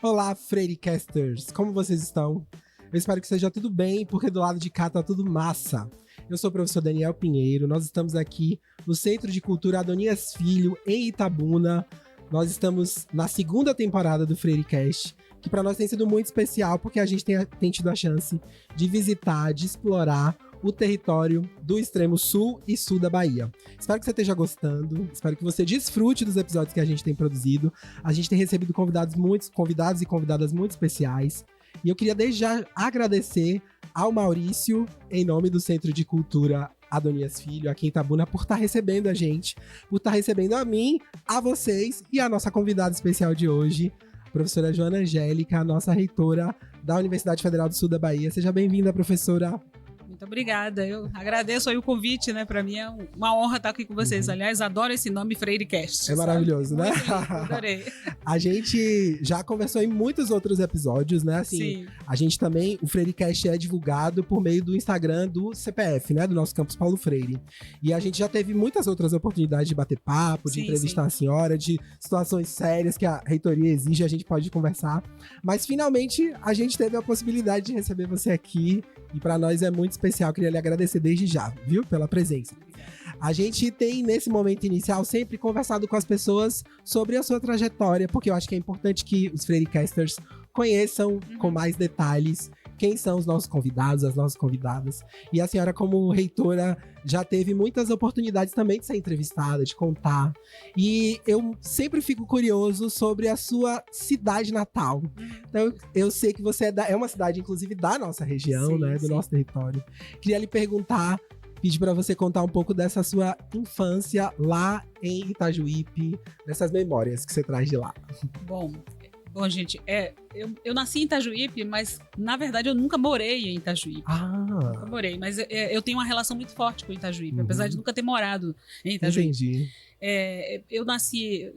Olá, Freirecasters! Como vocês estão? Eu espero que seja tudo bem, porque do lado de cá tá tudo massa. Eu sou o professor Daniel Pinheiro, nós estamos aqui no Centro de Cultura Adonias Filho, em Itabuna. Nós estamos na segunda temporada do Freirecast, que para nós tem sido muito especial, porque a gente tem tido a chance de visitar, de explorar o território do extremo sul e sul da Bahia. Espero que você esteja gostando, espero que você desfrute dos episódios que a gente tem produzido. A gente tem recebido convidados e convidadas muito especiais. E eu queria desde já agradecer ao Maurício, em nome do Centro de Cultura Adonias Filho, aqui em Itabuna, por estar recebendo a gente, por estar recebendo a mim, a vocês e a nossa convidada especial de hoje, a professora Joana Angélica, a nossa reitora da Universidade Federal do Sul da Bahia. Seja bem-vinda, professora. Muito obrigada, eu agradeço aí o convite, né? Para mim é uma honra estar aqui com vocês. Aliás, adoro esse nome, Freirecast. É maravilhoso, sabe? né? Muito lindo, adorei. A gente já conversou em muitos outros episódios, né? Assim, Sim. A gente também, o Freirecast é divulgado por meio do Instagram do CPF, né? Do nosso campus Paulo Freire. E a gente já teve muitas outras oportunidades de bater papo, de entrevistar a senhora, de situações sérias que a reitoria exige, a gente pode conversar. Mas finalmente a gente teve a possibilidade de receber você aqui. E para nós é muito especial, queria lhe agradecer desde já, viu? Pela presença. A gente tem, nesse momento inicial, sempre conversado com as pessoas sobre a sua trajetória, porque eu acho que é importante que os Freirecasters conheçam com mais detalhes quem são os nossos convidados, as nossas convidadas. E a senhora, como reitora, já teve muitas oportunidades também de ser entrevistada, de contar. E eu sempre fico curioso sobre a sua cidade natal. Então, eu sei que você é uma cidade, inclusive, da nossa região, sim, né? Do nosso território. Queria lhe perguntar, pedir para você contar um pouco dessa sua infância lá em Itajuípe, dessas memórias que você traz de lá. Bom, gente, eu nasci em Itajuípe, mas na verdade eu nunca morei em Itajuípe. Nunca morei, mas eu tenho uma relação muito forte com Itajuípe, apesar de nunca ter morado em Itajuípe. Entendi. Eu nasci...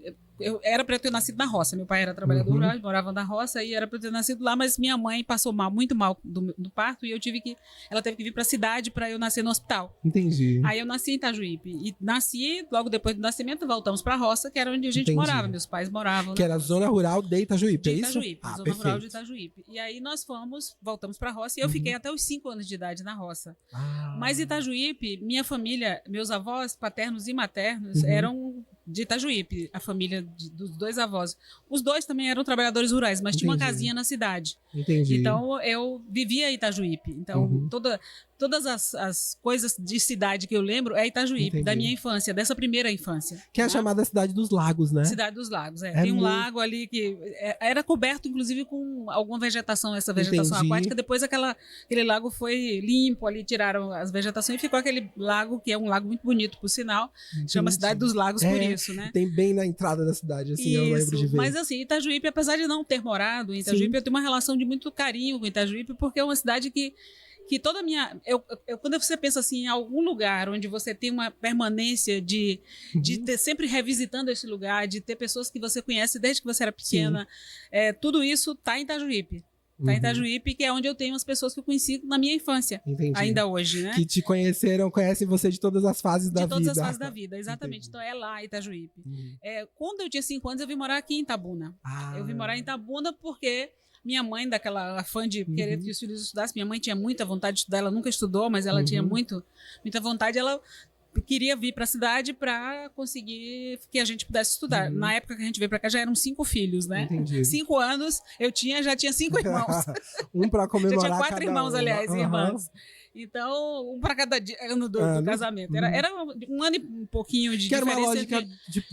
Era para eu ter nascido na roça. Meu pai era trabalhador rural, morava na roça e era para eu ter nascido lá, mas minha mãe passou muito mal do parto e ela teve que vir para a cidade para eu nascer no hospital. Entendi. Aí eu nasci em Itajuípe e nasci, logo depois do nascimento, voltamos para a roça, que era onde a gente morava, meus pais moravam. Que era a zona rural de Itajuípe, é isso? Itajuípe, zona rural de Itajuípe. E aí nós voltamos para a roça e eu fiquei até os 5 anos de idade na roça. Mas Itajuípe, minha família, meus avós paternos e maternos eram de Itajuípe, a família dos dois avós. Os dois também eram trabalhadores rurais, mas tinha uma casinha na cidade. Entendi. Então eu vivia em Itajuípe. Então todas as coisas de cidade que eu lembro é Itajuípe, da minha infância, dessa primeira infância. Que é a chamada Cidade dos Lagos, né? Cidade dos Lagos, Tem um lago ali que era coberto, inclusive, com alguma vegetação, essa vegetação aquática. Depois aquele lago foi limpo ali, tiraram as vegetações e ficou aquele lago, que é um lago muito bonito, por sinal. Chama Cidade dos Lagos por isso, né? Tem bem na entrada da cidade, assim, isso, eu lembro de ver. Mas assim, Itajuípe, apesar de não ter morado em Itajuípe, eu tenho uma relação de muito carinho com Itajuípe, porque é uma cidade que toda a minha... quando você pensa assim, em algum lugar onde você tem uma permanência de ter sempre revisitando esse lugar, de ter pessoas que você conhece desde que você era pequena, tudo isso tá em Itajuípe. Tá em Itajuípe, que é onde eu tenho as pessoas que eu conheci na minha infância. Entendi. Ainda hoje, né? Que te conhecem você de todas as fases da vida. De todas as fases da vida, exatamente. Entendi. Então é lá, Itajuípe. Quando eu tinha 5 anos, eu vim morar aqui em Itabuna. Eu vim morar em Itabuna porque minha mãe, daquela fã de querer que os filhos estudassem, minha mãe tinha muita vontade de estudar, ela nunca estudou, mas ela tinha muita vontade, ela queria vir para a cidade para conseguir que a gente pudesse estudar. Na época que a gente veio para cá já eram 5 filhos, né? Entendi. 5 anos, já tinha 5 irmãos. Um para comemorar. Já tinha 4 irmãos, aliás, irmãs. Então, um para cada ano do casamento. Era um ano e um pouquinho de diferença. Que era uma lógica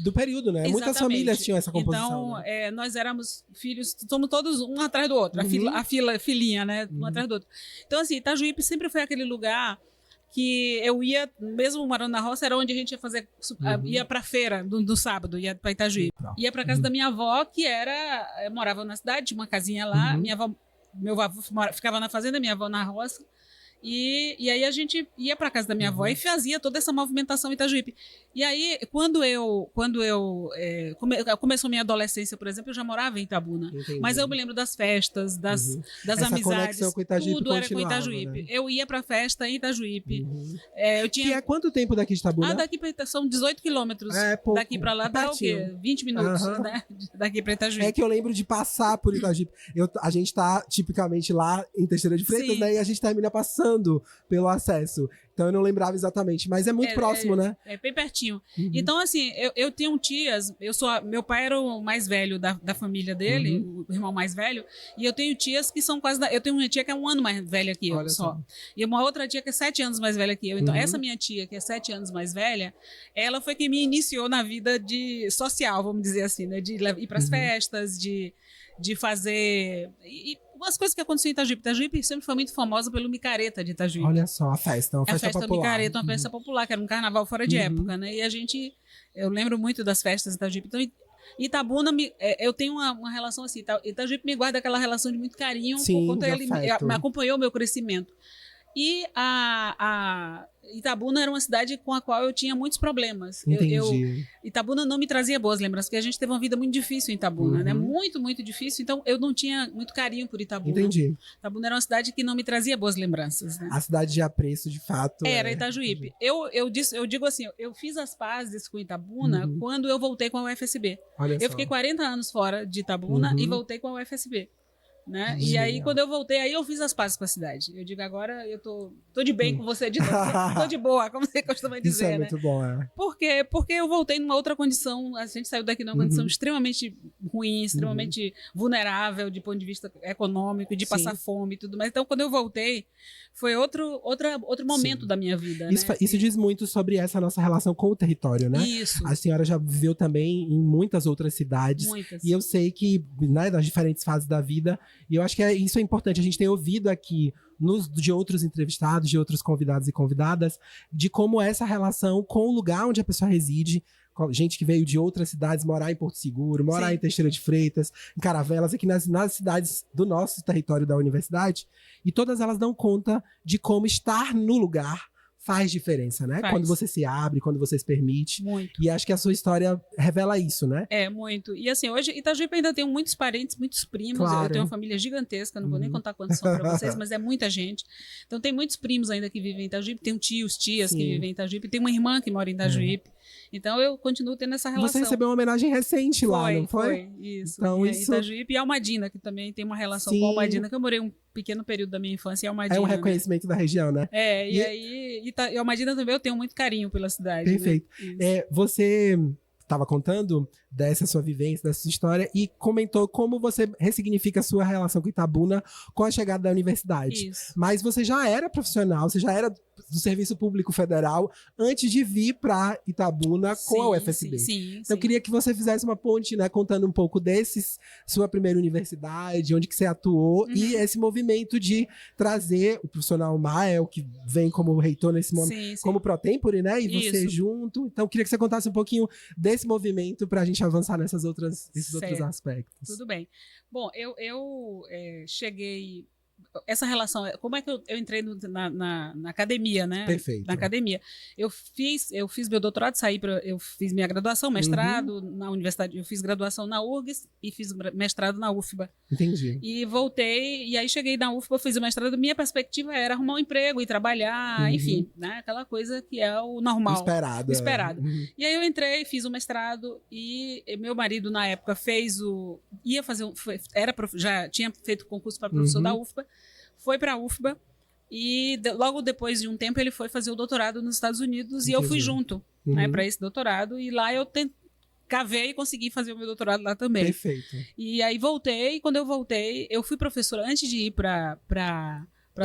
do período, né? Exatamente. Muitas famílias tinham essa composição. Então, nós éramos filhos, somos todos um atrás do outro. A filhinha, né? Um atrás do outro. Então, assim, Itajuípe sempre foi aquele lugar que eu ia, mesmo morando na roça, era onde a gente ia fazer, ia pra feira do sábado, ia pra Itajuípe. Ia pra casa da minha avó, que morava na cidade, tinha uma casinha lá, meu avô ficava na fazenda, minha avó na roça. E aí a gente ia para casa da minha avó e fazia toda essa movimentação em Itajuípe. E aí, quando começou minha adolescência, por exemplo, eu já morava em Itabuna. Entendi. Mas eu me lembro das festas, das Essa amizades, conexão com Itajuípe tudo era com continuava, Itajuípe. né? Eu ia pra festa em Itajuípe. Eu tinha... Que é quanto tempo daqui de Itabuna? Daqui pra são 18 quilômetros. Pouco. Daqui pra lá dá o quê? 20 minutos, né? Daqui pra Itajuípe. É que eu lembro de passar por Itajuípe. A gente tá tipicamente lá em Teixeira de Freitas, né? E a gente termina passando pelo acesso. Então eu não lembrava exatamente, mas é muito próximo, né? É bem pertinho. Então, assim, eu tenho tias, meu pai era o mais velho da família dele, o irmão mais velho, e eu tenho tias que são eu tenho uma tia que é 1 ano mais velha que eu. Olha só. E uma outra tia que é 7 anos mais velha que eu. Então, essa minha tia, que é 7 anos mais velha, ela foi quem me iniciou na vida social, vamos dizer assim, né? De ir para as festas, de fazer... as coisas que aconteciam em Itajuípe. Itajuípe sempre foi muito famosa pelo micareta de Itajuípe. Olha só, uma festa popular. Do micareta, uma festa popular, que era um carnaval fora de época, né? E eu lembro muito das festas de Itajuípe. Então, Itabuna, eu tenho uma relação assim. Itajuípe me guarda aquela relação de muito carinho, por conta ele me acompanhou o meu crescimento. E a Itabuna era uma cidade com a qual eu tinha muitos problemas. Itabuna não me trazia boas lembranças, porque a gente teve uma vida muito difícil em Itabuna, né? Muito, muito difícil. Então, eu não tinha muito carinho por Itabuna. Entendi. Itabuna era uma cidade que não me trazia boas lembranças, né? A cidade de apreço, de fato. Era Itajuípe. Eu digo assim, eu fiz as pazes com Itabuna quando eu voltei com a UFSB. Eu fiquei 40 anos fora de Itabuna e voltei com a UFSB. Né? E aí, quando eu voltei, aí eu fiz as pazes com a cidade. Eu digo, agora eu tô de bem com você de novo. Tô de boa, como você costuma dizer, Isso é muito bom, é. Porque eu voltei numa outra condição. A gente saiu daqui numa condição extremamente ruim, extremamente vulnerável de ponto de vista econômico, de passar fome e tudo mais. Então, quando eu voltei, foi outro momento da minha vida. Isso diz muito sobre essa nossa relação com o território, né? Isso. A senhora já viveu também em muitas outras cidades. Muitas. E eu sei que, né, nas diferentes fases da vida, e eu acho que isso é importante. A gente tem ouvido aqui de outros entrevistados, de outros convidados e convidadas, de como essa relação com o lugar onde a pessoa reside, gente que veio de outras cidades, morar em Porto Seguro, morar em Teixeira de Freitas, em Caravelas, aqui nas cidades do nosso território da universidade, e todas elas dão conta de como estar no lugar faz diferença, né? Quando você se abre, quando você se permite. Muito. E acho que a sua história revela isso, né? É, muito. E assim, hoje, Itajuípe ainda tem muitos parentes, muitos primos. Claro. Eu tenho uma família gigantesca, não vou nem contar quantos são pra vocês, mas é muita gente. Então tem muitos primos ainda que vivem em Itajuípe, tem tios, tias que vivem em Itajuípe, tem uma irmã que mora em Itajuípe. Então eu continuo tendo essa relação. Você recebeu uma homenagem recente lá, não foi? Foi, isso. Então, Itajuípe e Almadina, que também tem uma relação com Almadina, que eu morei um pequeno período da minha infância em Almadina. É um reconhecimento da região, né? E aí Almadina também eu tenho muito carinho pela cidade. Perfeito. Né? Você estava contando dessa sua vivência, dessa sua história, e comentou como você ressignifica a sua relação com Itabuna com a chegada da universidade. Isso. Mas você já era profissional, você já era do Serviço Público Federal antes de vir para Itabuna com a UFSB. Então eu queria que você fizesse uma ponte, né, contando um pouco sua primeira universidade, onde que você atuou, e esse movimento de trazer o profissional Mael, que vem como reitor nesse momento, como pró-tempore, né, e você junto. Então eu queria que você contasse um pouquinho desse movimento para a gente avançar nesses outros aspectos. Tudo bem. Bom, eu cheguei... Essa relação, como é que eu entrei na academia, né? Perfeito. Na academia. Eu fiz meu doutorado, eu fiz minha graduação, mestrado na universidade, eu fiz graduação na URGS e fiz mestrado na UFBA. Entendi. E voltei, e aí cheguei na UFBA, fiz o mestrado, minha perspectiva era arrumar um emprego e trabalhar, enfim, né? Aquela coisa que é o normal. Esperado. E aí eu entrei, fiz o mestrado, e meu marido, na época, já tinha feito concurso para professor da UFBA, foi para a UFBA e logo depois de um tempo ele foi fazer o doutorado nos Estados Unidos. Entendi. E eu fui junto, né, para esse doutorado, e lá eu cavei e consegui fazer o meu doutorado lá também. Perfeito. E aí voltei, e quando eu voltei, eu fui professora antes de ir para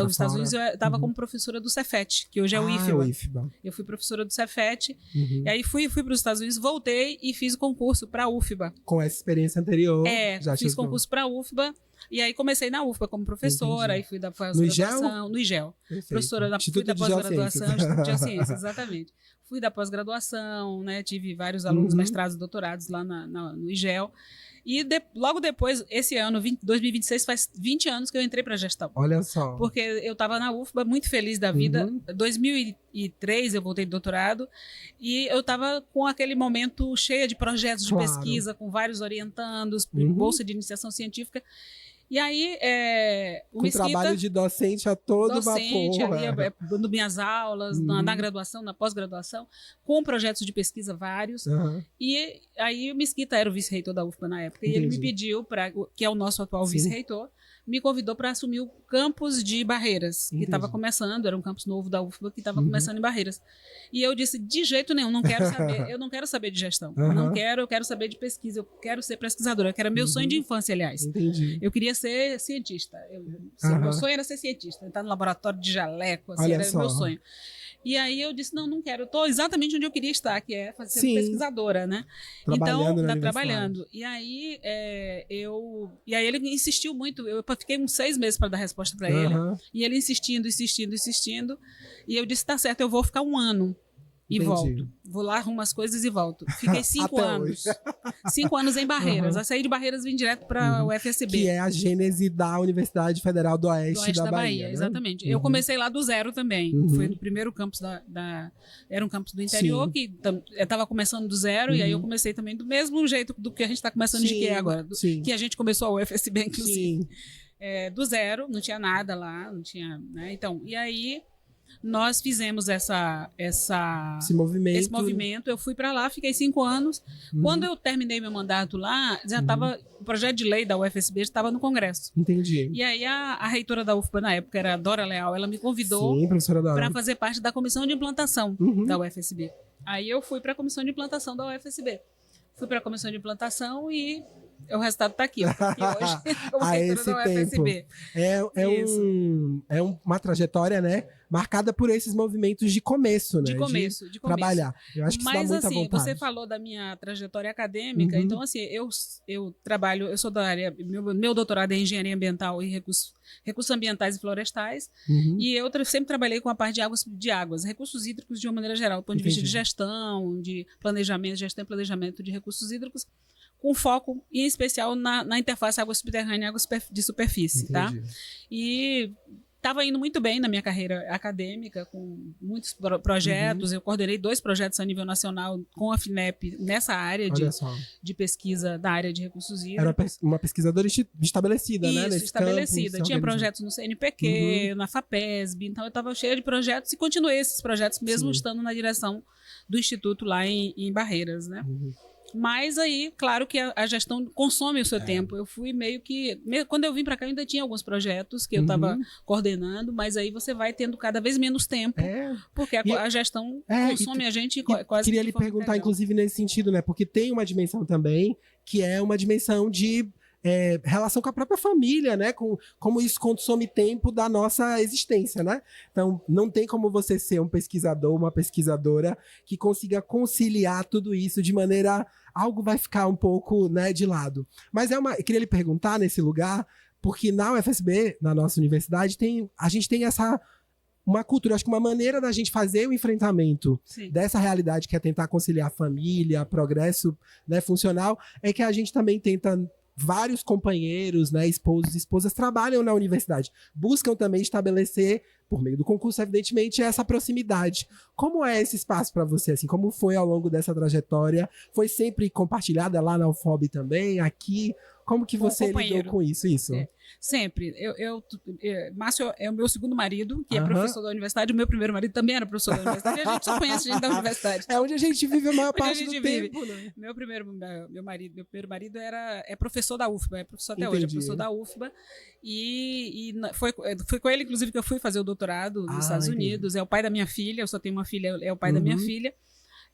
os Estados Unidos, eu estava como professora do Cefet, que hoje é o IFBA. Eu fui professora do Cefet, e aí fui para os Estados Unidos, voltei e fiz o concurso para a UFBA. Com essa experiência anterior. Fiz concurso para a UFBA. E aí comecei na UFBA como professora, aí fui da pós-graduação, no IGEL. Professora fui da pós-graduação, Instituto de Geociências, exatamente. Fui da pós-graduação, né? Tive vários alunos mestrados e doutorados lá no IGEL. E logo depois, esse ano, 2026, faz 20 anos que eu entrei para a gestão. Olha só. Porque eu estava na UFBA, muito feliz da vida. Em 2003, eu voltei de doutorado. E eu estava com aquele momento cheio de projetos de pesquisa, com vários orientandos, bolsa de iniciação científica. E aí, o Mesquita... Com trabalho de docente a todo vapor. Ali, dando minhas aulas, na graduação, na pós-graduação, com projetos de pesquisa vários. E aí, o Mesquita era o vice-reitor da UFBA na época. Entendi. E ele me pediu, que é o nosso atual vice-reitor, me convidou para assumir o campus de Barreiras, que estava começando, era um campus novo da UFBA que estava começando em Barreiras. E eu disse, de jeito nenhum, não quero saber, eu não quero saber de gestão, eu quero saber de pesquisa, eu quero ser pesquisadora, que era meu sonho de infância, aliás. Entendi. Eu queria ser cientista, meu sonho era ser cientista, entrar no laboratório de jaleco, assim, era o meu sonho. E aí eu disse, não quero, eu estou exatamente onde eu queria estar, que é ser pesquisadora, né? Trabalhando. E aí, ele insistiu muito, eu fiquei uns 6 meses para dar resposta para ele, e ele insistindo, e eu disse, tá certo, eu vou ficar 1 ano. E volto. Vou lá, arrumo as coisas e volto. Fiquei 5 anos. 5 anos em Barreiras. A sair de Barreiras, vim direto para o UFSB. Que é a gênese da Universidade Federal do Oeste da Bahia. Né? Exatamente. Eu comecei lá do zero também. Foi no primeiro campus era um campus do interior, que estava começando do zero, e aí eu comecei também do mesmo jeito do que a gente está começando de que é agora. Que a gente começou a UFSB, inclusive. Do zero, não tinha nada lá, não tinha... Né? Então, e aí... Nós fizemos esse movimento. Eu fui para lá, fiquei 5 anos. Quando eu terminei meu mandato lá, já estava o projeto de lei da UFSB estava no Congresso. Entendi. E aí a reitora da UFBA na época era a Dora Leal. Ela me convidou para fazer parte da comissão de implantação da UFSB. Aí eu fui para a comissão de implantação da UFSB. Fui para a comissão de implantação e o resultado está aqui. Hoje, como reitora da UFSB. É uma trajetória, né? Marcada por esses movimentos de começo, né? De começo. Trabalhar. Eu acho que isso dá muita vontade. Você falou da minha trajetória acadêmica, então assim, eu trabalho, eu sou da área, meu doutorado é em engenharia ambiental e recursos ambientais e florestais, e eu sempre trabalhei com a parte de águas, recursos hídricos de uma maneira geral, do ponto de vista de gestão, de planejamento, gestão e planejamento de recursos hídricos, com foco, em especial, na interface água subterrânea e água de superfície, tá? E estava indo muito bem na minha carreira acadêmica, com muitos projetos. Eu coordenei 2 projetos a nível nacional com a FINEP nessa área de pesquisa da área de recursos hídricos. Era uma pesquisadora estabelecida, né? Isso, estabelecida. Tinha projetos no CNPq, na FAPESB. Então, eu estava cheia de projetos e continuei esses projetos, mesmo estando na direção do Instituto lá em Barreiras, né? Mas aí, claro que a gestão consome o seu tempo. Eu fui meio que... Quando eu vim para cá, eu ainda tinha alguns projetos que eu estava coordenando, mas aí você vai tendo cada vez menos tempo, porque a gestão consome a gente quase. Queria lhe perguntar, inclusive, nesse sentido, né? Porque tem uma dimensão também, que é uma dimensão de relação com a própria família, né? Como isso consome tempo da nossa existência, né? Então, não tem como você ser um pesquisador, uma pesquisadora que consiga conciliar tudo isso de maneira... Algo vai ficar um pouco, né, de lado. Mas eu queria lhe perguntar nesse lugar, porque na UFSB, na nossa universidade, a gente tem uma cultura, acho que uma maneira da gente fazer o enfrentamento dessa realidade que é tentar conciliar família, progresso, né, funcional, é que a gente também tenta... Vários companheiros, né, esposos e esposas trabalham na universidade, buscam também estabelecer, por meio do concurso, evidentemente, essa proximidade. Como é esse espaço para você? Assim, como foi ao longo dessa trajetória? Foi sempre compartilhada lá na UFOB também, aqui? Como que você lidou com isso? Sempre. Márcio é o meu segundo marido, que é professor da universidade. O meu primeiro marido também era professor da universidade. E a gente só conhece gente da universidade. É onde a gente vive a maior parte do tempo. Né? Meu primeiro marido é professor da UFBA, é professor até hoje, é professor da UFBA. E foi com ele, inclusive, que eu fui fazer o doutorado nos Estados Unidos. É o pai da minha filha, eu só tenho uma filha, é o pai da minha filha.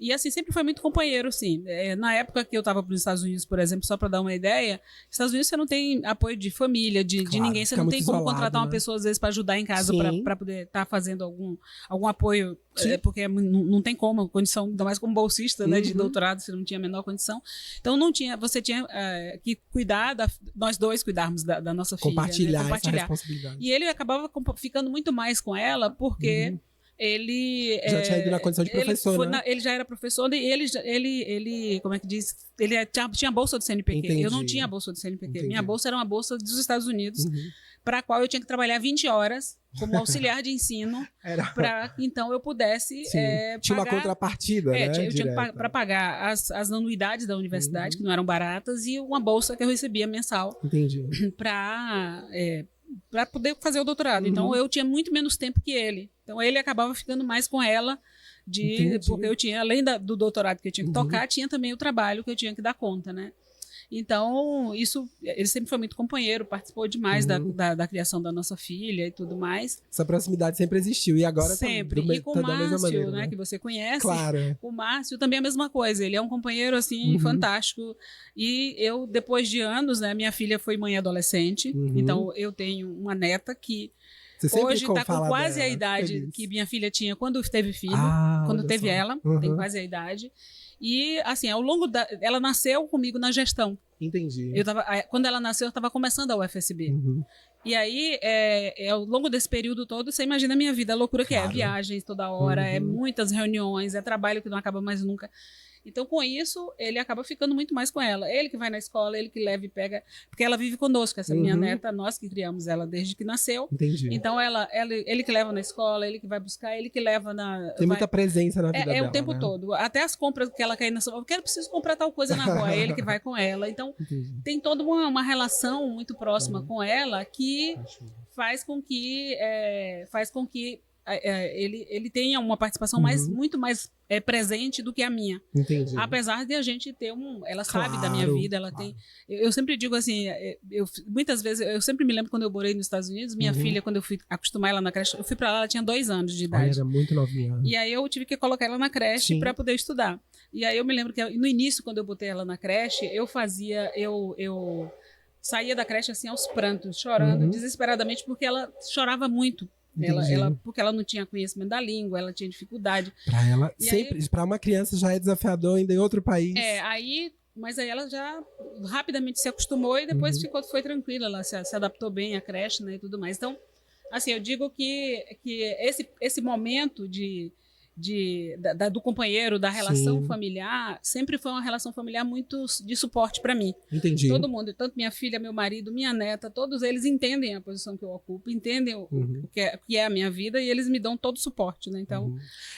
E assim, sempre foi muito companheiro, sim. Na época que eu estava para os Estados Unidos, por exemplo, só para dar uma ideia, nos Estados Unidos você não tem apoio de família, de ninguém, você não tem como contratar uma pessoa, às vezes, para ajudar em casa, para poder estar fazendo algum apoio, porque não tem como, condição, ainda mais como bolsista, né, de doutorado, você não tinha a menor condição. Então, você tinha que cuidar, nós dois cuidarmos da nossa filha. Compartilhar essa responsabilidade. E ele acabava ficando muito mais com ela, porque... Ele já tinha ido na condição de professor, né? Ele já era professor e ele como é que diz? Ele tinha bolsa do CNPq. Entendi. Eu não tinha bolsa do CNPq. Entendi. Minha bolsa era uma bolsa dos Estados Unidos, para a qual eu tinha que trabalhar 20 horas como auxiliar de ensino, para que então eu pudesse tinha uma contrapartida, né? Eu tinha para pagar as anuidades da universidade, que não eram baratas, e uma bolsa que eu recebia mensal. Entendi. Para poder fazer o doutorado. Então, eu tinha muito menos tempo que ele. Então, ele acabava ficando mais com ela, porque eu tinha, além do doutorado que eu tinha que tocar, tinha também o trabalho que eu tinha que dar conta, né? Então, ele sempre foi muito companheiro, participou demais da criação da nossa filha e tudo mais. Essa proximidade sempre existiu, e agora sempre. E com o Márcio, né, que você conhece, claro. O Márcio também é a mesma coisa, ele é um companheiro, assim, fantástico. E eu, depois de anos, né, minha filha foi mãe adolescente, então eu tenho uma neta que hoje está com quase a idade que minha filha tinha quando teve filho, quando teve ela, tem quase a idade. E, assim, ao longo ela nasceu comigo na gestão. Entendi. Quando ela nasceu, eu estava começando a UFSB. E aí, ao longo desse período todo, você imagina a minha vida, a loucura que é. Viagens toda hora, muitas reuniões, trabalho que não acaba mais nunca. Então, com isso, ele acaba ficando muito mais com ela. Ele que vai na escola, ele que leva e pega, porque ela vive conosco, essa minha neta, nós que criamos ela desde que nasceu. Entendi. Então, ele que leva na escola, ele que vai buscar, ele que leva Tem muita presença na vida dela. O tempo todo. Até as compras que ela quer ir na sua... Eu preciso comprar tal coisa na rua, é ele que vai com ela. Então, tem toda uma relação muito próxima com ela que faz com que ele tenha uma participação muito mais presente do que a minha. Entendi. Apesar de a gente ter ela sabe da minha vida, ela tem... Eu sempre digo assim, muitas vezes, eu sempre me lembro quando eu morei nos Estados Unidos, minha filha, quando eu fui acostumar ela na creche, eu fui pra lá, ela tinha 2 anos de idade. Era muito novinha. E aí eu tive que colocar ela na creche para poder estudar. E aí eu me lembro que no início, quando eu botei ela na creche, eu saía da creche assim aos prantos, chorando desesperadamente, porque ela chorava muito. Porque ela não tinha conhecimento da língua, ela tinha dificuldade. Para ela, para uma criança já é desafiador ainda em outro país. Mas aí ela já rapidamente se acostumou e depois foi tranquila, ela se adaptou bem à creche, né, e tudo mais. Então, assim, eu digo que esse momento do companheiro, da relação familiar, sempre foi uma relação familiar muito de suporte para mim. Entendi. Todo mundo, tanto minha filha, meu marido, minha neta, todos eles entendem a posição que eu ocupo, entendem o que é a minha vida e eles me dão todo o suporte, né? Então,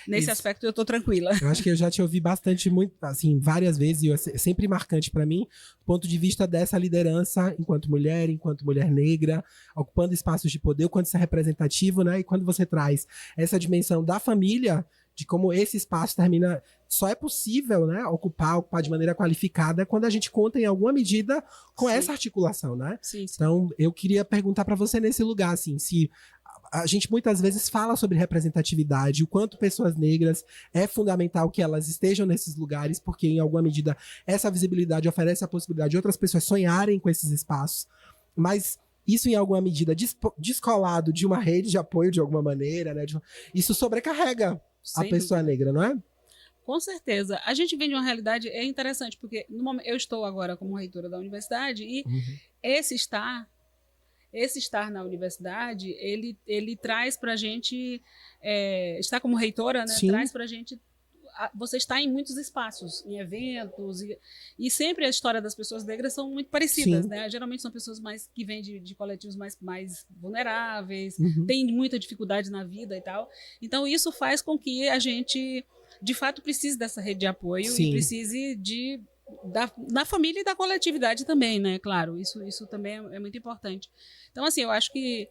nesse aspecto eu tô tranquila. Eu acho que eu já te ouvi bastante, muito, assim, várias vezes, e é sempre marcante para mim, do ponto de vista dessa liderança enquanto mulher negra, ocupando espaços de poder, o quanto isso é representativo, né? E quando você traz essa dimensão da família, de como esse espaço termina... Só é possível, né, ocupar de maneira qualificada quando a gente conta, em alguma medida, com essa articulação, né? Sim. Então, eu queria perguntar para você nesse lugar, assim, se a gente muitas vezes fala sobre representatividade, o quanto pessoas negras é fundamental que elas estejam nesses lugares, porque, em alguma medida, essa visibilidade oferece a possibilidade de outras pessoas sonharem com esses espaços. Mas... isso, em alguma medida, descolado de uma rede de apoio, de alguma maneira, né? Isso sobrecarrega a pessoa negra, não é? Com certeza. A gente vem de uma realidade, é interessante, porque no momento, eu estou agora como reitora da universidade e esse estar na universidade, ele traz pra gente, estar como reitora, né? Traz pra gente... Você está em muitos espaços, em eventos, e sempre a história das pessoas negras são muito parecidas, né? Geralmente são pessoas que vêm de coletivos mais vulneráveis, têm muita dificuldade na vida e tal. Então, isso faz com que a gente, de fato, precise dessa rede de apoio e precise da família e da coletividade também, né? Claro, isso também é muito importante. Então, assim, eu acho que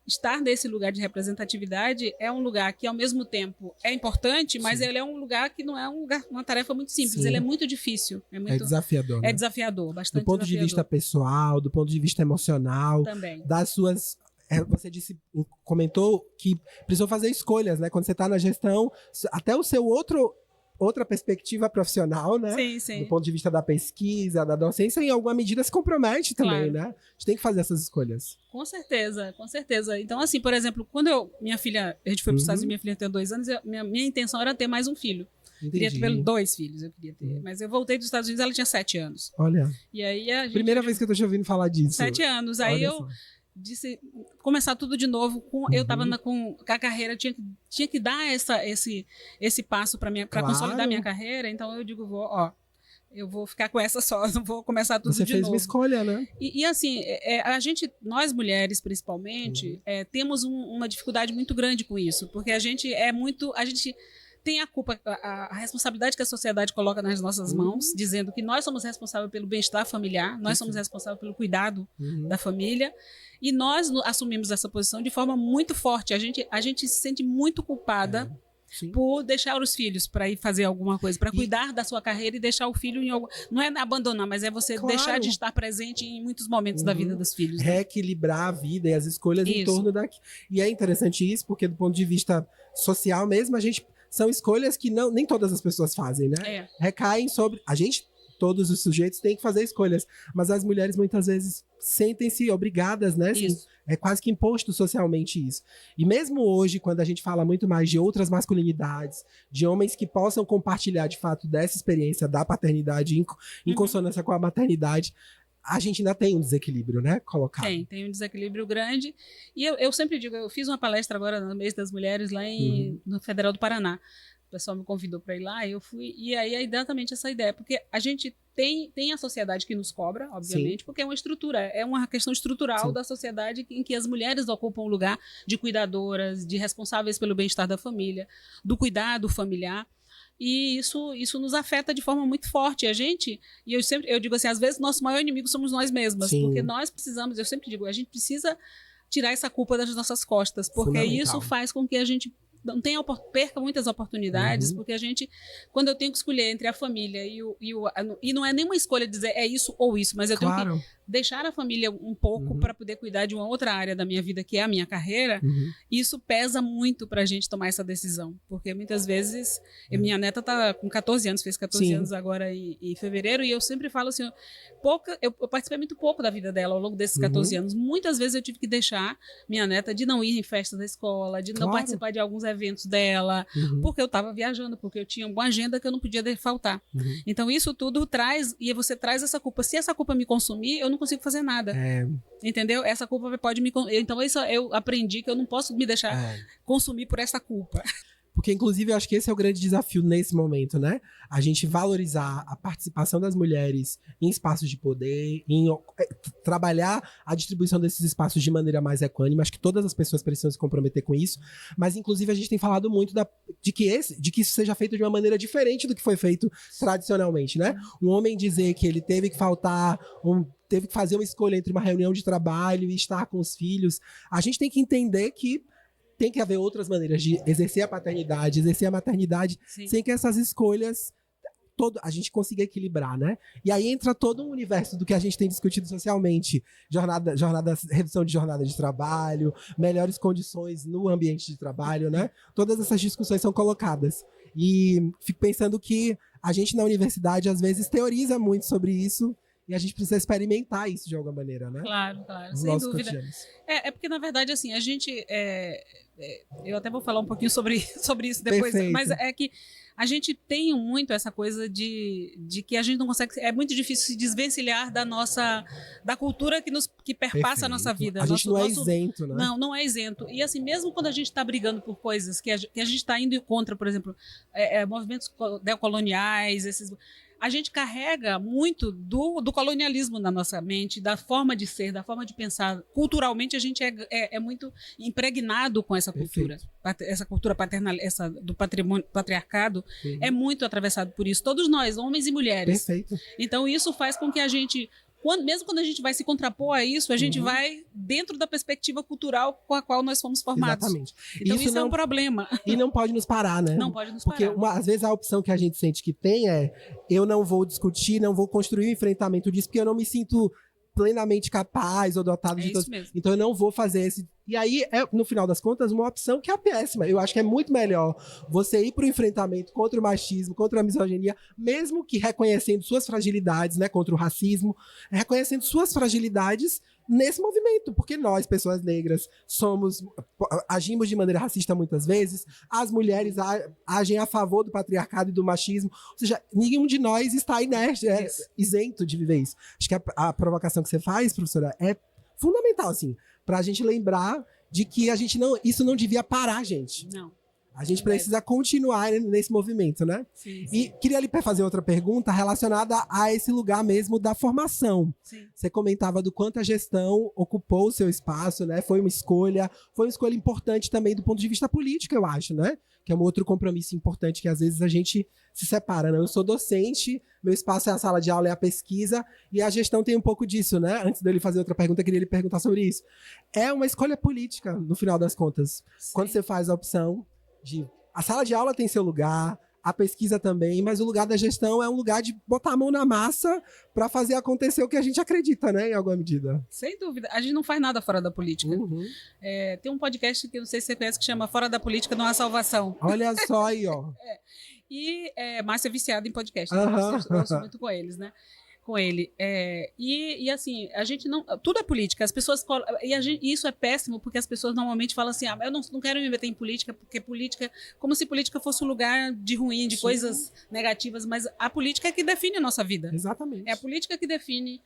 estar nesse lugar de representatividade é um lugar que, ao mesmo tempo, é importante, mas ele é um lugar que não é uma tarefa muito simples. Ele é muito difícil. É desafiador. Né? É desafiador, bastante do ponto de vista pessoal, do ponto de vista emocional, também. das suas você comentou que precisou fazer escolhas, né? Quando você está na gestão, até o seu outra perspectiva profissional, né? Sim. Do ponto de vista da pesquisa, da docência, em alguma medida se compromete também, né? A gente tem que fazer essas escolhas. Com certeza, com certeza. Então, assim, por exemplo, quando a gente foi para os Estados Unidos, minha filha tem 2 anos, minha intenção era ter mais um filho. Entendi. Queria ter 2 filhos, eu queria ter. Mas eu voltei dos Estados Unidos, ela tinha 7 anos. Olha. E aí a gente... Primeira vez que eu tô te ouvindo falar disso. 7 anos. Aí eu disse, começar tudo de novo. Eu estava com a carreira, tinha que dar esse passo para consolidar minha carreira. Então eu digo, eu vou ficar com essa só, não vou começar tudo de novo. Você fez uma escolha, né? E assim, nós mulheres principalmente, temos uma dificuldade muito grande com isso, porque a gente tem a culpa, a responsabilidade que a sociedade coloca nas nossas mãos, dizendo que nós somos responsáveis pelo bem-estar familiar, nós somos responsáveis pelo cuidado da família, e nós assumimos essa posição de forma muito forte. A gente se sente muito culpada por deixar os filhos para ir fazer alguma coisa, para cuidar da sua carreira e deixar o filho em algum... Não é abandonar, mas é você deixar de estar presente em muitos momentos da vida dos filhos. Né? Reequilibrar a vida e as escolhas em torno daqui. E é interessante isso, porque do ponto de vista social mesmo, são escolhas que nem todas as pessoas fazem, né? Recaem sobre... Todos os sujeitos têm que fazer escolhas, mas as mulheres muitas vezes sentem-se obrigadas, né? Assim, é quase que imposto socialmente isso. E mesmo hoje, quando a gente fala muito mais de outras masculinidades, de homens que possam compartilhar de fato dessa experiência da paternidade em consonância com a maternidade, a gente ainda tem um desequilíbrio, né? Colocado. Tem um desequilíbrio grande. E eu sempre digo, eu fiz uma palestra agora no mês das mulheres lá no Federal do Paraná. O pessoal me convidou para ir lá, eu fui, e aí é exatamente essa ideia, porque a gente tem a sociedade que nos cobra, obviamente, porque é uma estrutura, é uma questão estrutural da sociedade em que as mulheres ocupam o lugar de cuidadoras, de responsáveis pelo bem-estar da família, do cuidado familiar, e isso nos afeta de forma muito forte. Eu digo assim, às vezes nosso maior inimigo somos nós mesmas, porque nós precisamos, eu sempre digo, a gente precisa tirar essa culpa das nossas costas, porque isso faz com que a gente perca muitas oportunidades, porque quando eu tenho que escolher entre a família e não é nenhuma escolha dizer é isso ou isso, mas eu tenho que deixar a família um pouco para poder cuidar de uma outra área da minha vida, que é a minha carreira, isso pesa muito pra gente tomar essa decisão, porque muitas vezes minha neta tá com 14 anos, fez 14 anos agora em fevereiro, e eu sempre falo assim, eu participei muito pouco da vida dela ao longo desses 14 anos, muitas vezes eu tive que deixar minha neta de não ir em festas da escola, de não participar de alguns eventos dela, porque eu estava viajando, porque eu tinha uma agenda que eu não podia faltar. Então isso tudo e você traz essa culpa. Se essa culpa me consumir, eu não consigo fazer nada. Entendeu? Essa culpa pode me... Então isso eu aprendi que eu não posso me deixar consumir por essa culpa. Porque, inclusive, eu acho que esse é o grande desafio nesse momento, né? A gente valorizar a participação das mulheres em espaços de poder, trabalhar a distribuição desses espaços de maneira mais equânime. Acho que todas as pessoas precisam se comprometer com isso. Mas, inclusive, a gente tem falado muito de que isso seja feito de uma maneira diferente do que foi feito tradicionalmente, né? Um homem dizer que ele teve que teve que fazer uma escolha entre uma reunião de trabalho e estar com os filhos. A gente tem que entender que tem que haver outras maneiras de exercer a paternidade, exercer a maternidade, sem que essas escolhas a gente consiga equilibrar, né? E aí entra todo um universo do que a gente tem discutido socialmente. Redução de jornada de trabalho, melhores condições no ambiente de trabalho, né? Todas essas discussões são colocadas. E fico pensando que a gente na universidade, às vezes, teoriza muito sobre isso, e a gente precisa experimentar isso de alguma maneira, né? Claro, sem dúvida. É porque, na verdade, assim, a gente... eu até vou falar um pouquinho sobre isso depois, perfeito. Mas é que a gente tem muito essa coisa de que a gente não consegue... É muito difícil se desvencilhar da cultura que perpassa perfeito. A nossa vida. A gente não é isento, né? Não é isento. E assim, mesmo quando a gente está brigando por coisas que a gente está indo contra, por exemplo, movimentos neocoloniais, a gente carrega muito do colonialismo na nossa mente, da forma de ser, da forma de pensar. Culturalmente, a gente é muito impregnado com essa cultura. Perfeito. Essa cultura paternal, do patriarcado, é muito atravessado por isso. Todos nós, homens e mulheres. Perfeito. Então, isso faz com que a gente... Mesmo quando a gente vai se contrapor a isso, a gente vai dentro da perspectiva cultural com a qual nós fomos formados. Exatamente. Então isso é um problema. E não pode nos parar, né? Não pode nos parar. Porque às vezes a opção que a gente sente que tem eu não vou discutir, não vou construir o enfrentamento disso, porque eu não me sinto plenamente capaz ou dotado de isso mesmo. Então eu não vou fazer esse... E aí, no final das contas, uma opção que é péssima. Eu acho que é muito melhor você ir para o enfrentamento contra o machismo, contra a misoginia, mesmo que reconhecendo suas fragilidades, né, contra o racismo, reconhecendo suas fragilidades nesse movimento, porque nós, pessoas negras, agimos de maneira racista muitas vezes, as mulheres agem a favor do patriarcado e do machismo, ou seja, nenhum de nós está inerte, isento de viver isso. Acho que a provocação que você faz, professora, é fundamental, assim, para a gente lembrar de que isso não devia parar, gente. Não. A gente precisa continuar nesse movimento, né? Sim. E queria lhe fazer outra pergunta relacionada a esse lugar mesmo da formação. Sim. Você comentava do quanto a gestão ocupou o seu espaço, né? Foi uma escolha importante também do ponto de vista político, eu acho, né? Que é um outro compromisso importante que às vezes a gente se separa, né? Eu sou docente, meu espaço é a sala de aula, é a pesquisa, e a gestão tem um pouco disso, né? Antes dele fazer outra pergunta, eu queria lhe perguntar sobre isso. É uma escolha política, no final das contas. Sim. Quando você faz a opção a sala de aula tem seu lugar, a pesquisa também, mas o lugar da gestão é um lugar de botar a mão na massa para fazer acontecer o que a gente acredita, né, em alguma medida. Sem dúvida. A gente não faz nada fora da política. Uhum. Tem um podcast que eu não sei se você conhece que chama Fora da Política Não Há Salvação. Olha só aí, ó. E Márcia é viciada em podcast, Uhum. então eu ouço muito com eles, né? Com ele. E assim, a gente não. Tudo é política. As pessoas. E isso é péssimo, porque as pessoas normalmente falam assim: eu não quero me meter em política, porque política. Como se política fosse um lugar de ruim, de coisas negativas, mas a política é que define a nossa vida. Exatamente. É a política que define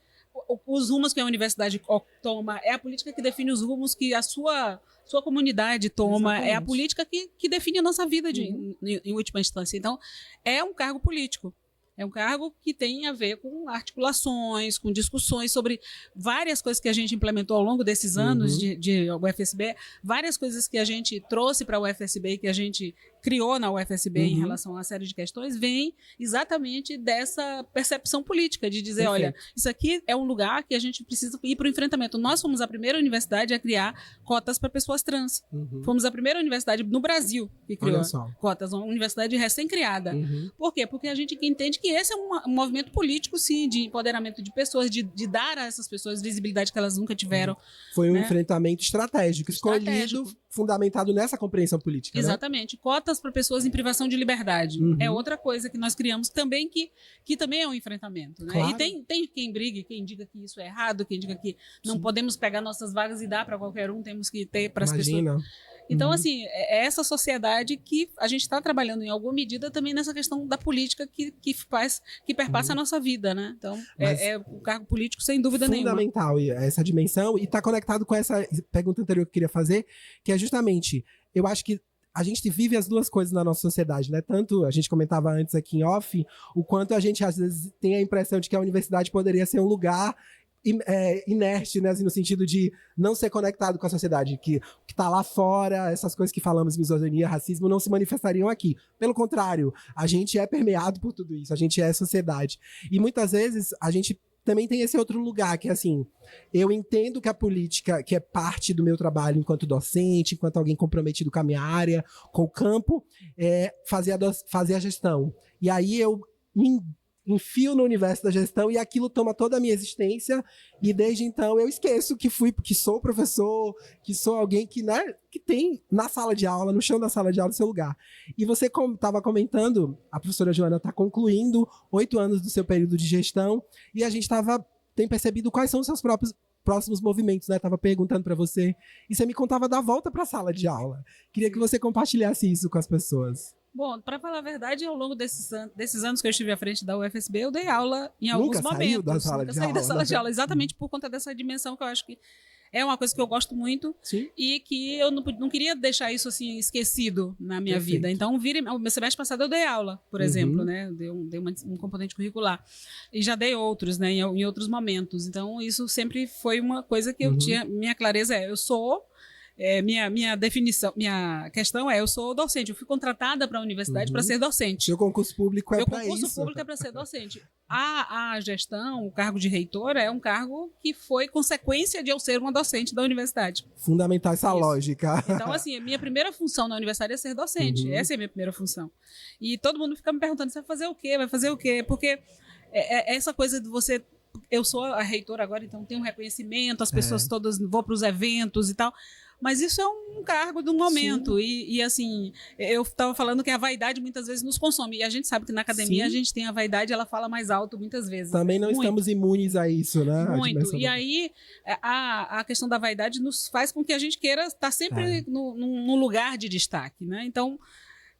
os rumos que a universidade toma, é a política que define os rumos que a sua comunidade toma, Exatamente. é a política que define a nossa vida em última instância. Então, é um cargo político. É um cargo que tem a ver com articulações, com discussões sobre várias coisas que a gente implementou ao longo desses anos de UFSB, várias coisas que a gente trouxe para a UFSB e que a gente criou na UFSB em relação a uma série de questões, vem exatamente dessa percepção política, de dizer, olha, isso aqui é um lugar que a gente precisa ir para o enfrentamento. Nós fomos a primeira universidade a criar cotas para pessoas trans. Fomos a primeira universidade no Brasil que criou cotas, uma universidade recém-criada. Por quê? Porque a gente entende que esse é um movimento político, sim, de empoderamento de pessoas, de dar a essas pessoas visibilidade que elas nunca tiveram. Foi um enfrentamento estratégico, escolhido, fundamentado nessa compreensão política. Exatamente. Né? Cotas para pessoas em privação de liberdade. É outra coisa que nós criamos também, que também é um enfrentamento. Né? Claro. E tem quem brigue, quem diga que isso é errado, quem diga que não podemos pegar nossas vagas e dar para qualquer um, temos que ter para as pessoas. Então, assim, é essa sociedade que a gente está trabalhando em alguma medida também nessa questão da política que perpassa a nossa vida, né? Então, o cargo político, sem dúvida nenhuma. Fundamental essa dimensão, e está conectado com essa pergunta anterior que eu queria fazer, que é justamente, eu acho que a gente vive as duas coisas na nossa sociedade, né? Tanto, a gente comentava antes aqui em off, o quanto a gente às vezes tem a impressão de que a universidade poderia ser um lugar inerte, né? Assim, no sentido de não ser conectado com a sociedade, que está lá fora, essas coisas que falamos, misoginia, racismo, não se manifestariam aqui. Pelo contrário, a gente é permeado por tudo isso, a gente é sociedade. E muitas vezes a gente também tem esse outro lugar, que é assim, eu entendo que a política, que é parte do meu trabalho enquanto docente, enquanto alguém comprometido com a minha área, com o campo, é fazer a gestão. E aí eu me enfio no universo da gestão e aquilo toma toda a minha existência, e desde então eu esqueço que sou professor, que sou alguém que, né, que tem na sala de aula, no chão da sala de aula, seu lugar. E você estava comentando, a professora Joana está concluindo 8 anos do seu período de gestão, e a gente tem percebido quais são os seus próximos movimentos, né? Tava perguntando para você, e você me contava da volta para a sala de aula. Queria que você compartilhasse isso com as pessoas. Bom, para falar a verdade, ao longo desses anos que eu estive à frente da UFSB, eu dei aula em alguns momentos. Nunca saí da sala de aula, exatamente por conta dessa dimensão que eu acho que é uma coisa que eu gosto muito. Sim. E que eu não queria deixar isso assim esquecido na minha vida. Então, o meu semestre passado eu dei aula, por exemplo, né? Dei um componente curricular. E já dei outros, né? Em outros momentos. Então, isso sempre foi uma coisa que eu tinha. Minha clareza eu sou. Minha definição, minha questão eu sou docente. Eu fui contratada para a universidade para ser docente. Seu concurso público é para isso. Meu concurso público é para ser docente. A gestão, o cargo de reitor, é um cargo que foi consequência de eu ser uma docente da universidade. Fundamental essa lógica. Então, assim, a minha primeira função na universidade é ser docente. Essa é a minha primeira função. E todo mundo fica me perguntando, você vai fazer o quê? Vai fazer o quê? Porque essa coisa de você... Eu sou a reitora agora, então tenho um reconhecimento, as pessoas todas vão para os eventos e tal. Mas isso é um cargo do momento. E assim, eu estava falando que a vaidade muitas vezes nos consome. E a gente sabe que na academia a gente tem a vaidade, ela fala mais alto muitas vezes. Também não estamos imunes a isso, né? Muito. E aí, a questão da vaidade nos faz com que a gente queira estar sempre num lugar de destaque, né? Então,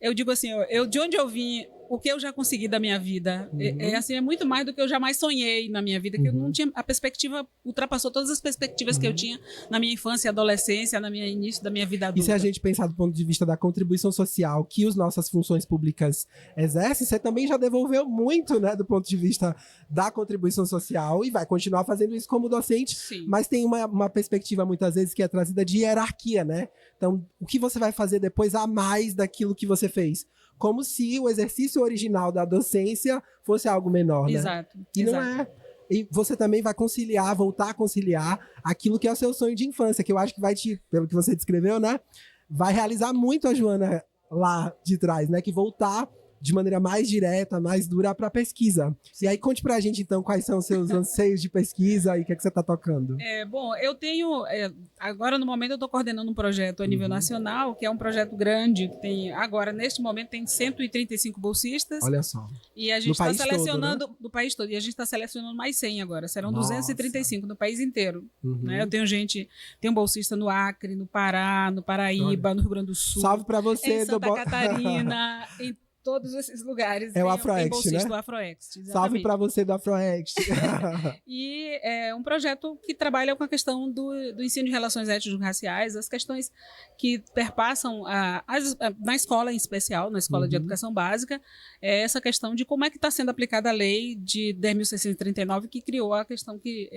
eu digo assim, de onde eu vim, o que eu já consegui da minha vida, assim, é muito mais do que eu jamais sonhei na minha vida, que eu não tinha, a perspectiva ultrapassou todas as perspectivas que eu tinha na minha infância e adolescência, no início da minha vida adulta. E se a gente pensar do ponto de vista da contribuição social que as nossas funções públicas exercem, você também já devolveu muito, né, do ponto de vista da contribuição social e vai continuar fazendo isso como docente, mas tem uma perspectiva muitas vezes que é trazida de hierarquia, né? Então, o que você vai fazer depois a mais daquilo que você fez? Como se o exercício original da docência fosse algo menor, né? Exato. E não é. E você também vai voltar a conciliar aquilo que é o seu sonho de infância, que eu acho que vai pelo que você descreveu, né? Vai realizar muito a Joana lá de trás, né? Que voltar de maneira mais direta, mais dura para a pesquisa. E aí, conte pra gente, então, quais são os seus anseios de pesquisa e o que é que você está tocando. Bom, eu tenho... agora, no momento, eu estou coordenando um projeto a nível nacional, que é um projeto grande, que tem... Agora, neste momento, tem 135 bolsistas. Olha só. E a gente está selecionando... Todo, né? Do país todo. E a gente está selecionando mais 100 agora. Serão 235 no país inteiro. Né? Eu tenho tenho bolsista no Acre, no Pará, no Paraíba, no Rio Grande do Sul. Salve para você, em Santa Catarina, em todos esses lugares. É o Afroext, né? Do Afroext, salve para você do Afroext. E é um projeto que trabalha com a questão do ensino de relações étnico-raciais, as questões que perpassam na escola em especial, na escola de educação básica, essa questão de como é que está sendo aplicada a lei de 10.639, que criou a questão que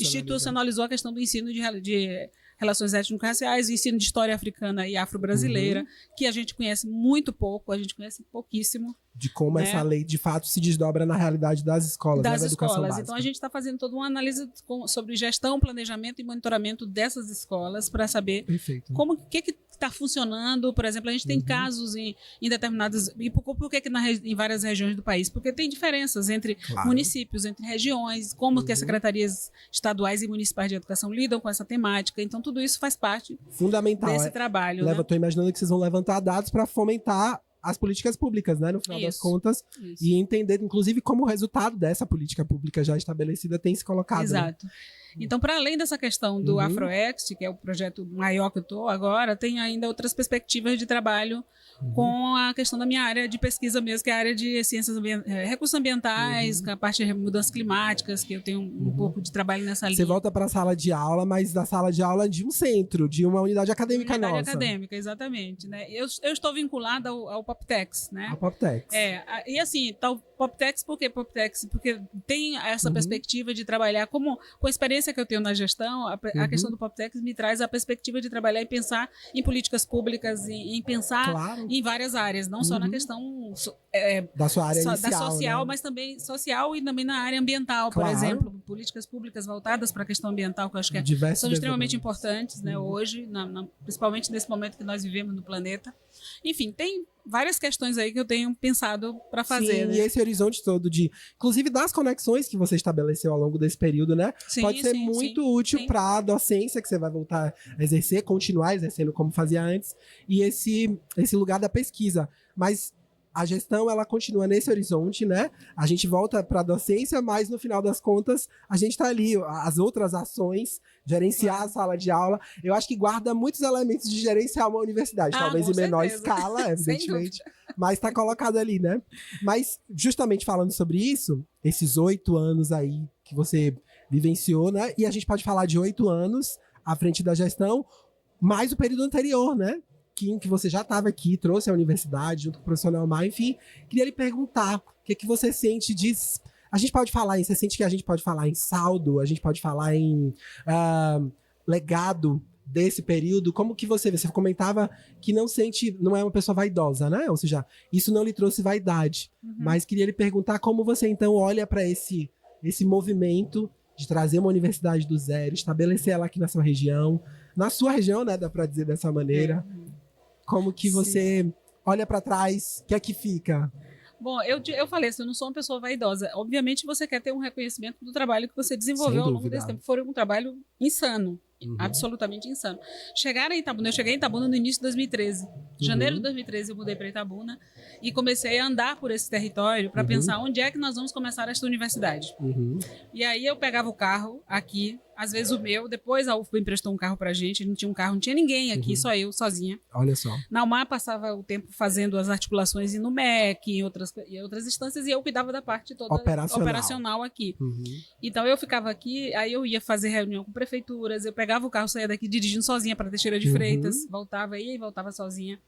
institucionalizou a questão do ensino de relações étnico-raciais, ensino de história africana e afro-brasileira, que a gente conhece muito pouco, a gente conhece pouquíssimo. De como essa lei, de fato, se desdobra na realidade das escolas, das da educação escolas. básica. Então, a gente está fazendo toda uma análise sobre gestão, planejamento e monitoramento dessas escolas para saber o que está funcionando. Por exemplo, a gente tem casos em determinadas... E por que em várias regiões do país? Porque tem diferenças entre municípios, entre regiões, como que as secretarias estaduais e municipais de educação lidam com essa temática. Então, tudo isso faz parte fundamental desse trabalho. Estou imaginando que vocês vão levantar dados para fomentar as políticas públicas, né, no final das contas, e entender, inclusive, como o resultado dessa política pública já estabelecida tem se colocado. Exato. Né? Então, para além dessa questão do Afroext, que é o projeto maior que eu estou agora, tem ainda outras perspectivas de trabalho com a questão da minha área de pesquisa mesmo, que é a área de ciências recursos ambientais, com a parte de mudanças climáticas, que eu tenho um pouco de trabalho nessa linha. Você volta para a sala de aula, mas da sala de aula de um centro, de uma unidade acadêmica nossa. Unidade acadêmica, exatamente. Né? Eu estou vinculada ao Poptex, né? A Poptex. E assim, o Poptex, por que Poptex? Porque tem essa perspectiva de trabalhar com a experiência que eu tenho na gestão, a questão do Poptex me traz a perspectiva de trabalhar e pensar em políticas públicas, em pensar em várias áreas, não só na questão da sua área inicial, da social, né? Mas também social e também na área ambiental, por exemplo, políticas públicas voltadas para a questão ambiental, que eu acho que são extremamente importantes, né, hoje, principalmente nesse momento que nós vivemos no planeta. Enfim, tem várias questões aí que eu tenho pensado para fazer. Sim, né? E esse horizonte todo inclusive das conexões que você estabeleceu ao longo desse período, né? Pode ser muito útil para a docência que você vai voltar a exercer, continuar exercendo como fazia antes, e esse lugar da pesquisa. Mas a gestão, ela continua nesse horizonte, né? A gente volta para a docência, mas no final das contas, a gente está ali. As outras ações, gerenciar a sala de aula, eu acho que guarda muitos elementos de gerenciar uma universidade. Talvez em menor escala, evidentemente, mas está colocado ali, né? Mas, justamente falando sobre isso, esses 8 anos aí que você vivenciou, né? E a gente pode falar de 8 anos à frente da gestão, mais o período anterior, né? Que você já estava aqui, trouxe a universidade junto com o professor Nelmar, enfim, queria lhe perguntar o que você sente disso. A gente pode falar você sente que a gente pode falar em saldo, a gente pode falar em legado desse período? Como que você vê? Você comentava que não é uma pessoa vaidosa, né? Ou seja, isso não lhe trouxe vaidade, mas queria lhe perguntar como você então olha para esse movimento de trazer uma universidade do zero, estabelecer ela aqui na sua região, né? Dá para dizer dessa maneira. Como que você olha para trás, o que é que fica? Bom, eu falei assim, eu não sou uma pessoa vaidosa. Obviamente você quer ter um reconhecimento do trabalho que você desenvolveu ao longo desse tempo. Foi um trabalho insano, Absolutamente insano. Chegaram em Itabuna, eu cheguei em Itabuna no início de 2013. Janeiro de 2013 eu mudei para Itabuna e comecei a andar por esse território para pensar onde é que nós vamos começar esta universidade. E aí eu pegava o carro aqui, às vezes o meu, depois a UFBA emprestou um carro pra gente, não tinha um carro, não tinha ninguém aqui, só eu, sozinha. Olha só. Na UMA passava o tempo fazendo as articulações no MEC, em outras instâncias, e eu cuidava da parte toda operacional aqui. Então eu ficava aqui, aí eu ia fazer reunião com prefeituras, eu pegava o carro, saía daqui dirigindo sozinha para Teixeira de Freitas, ia e voltava sozinha.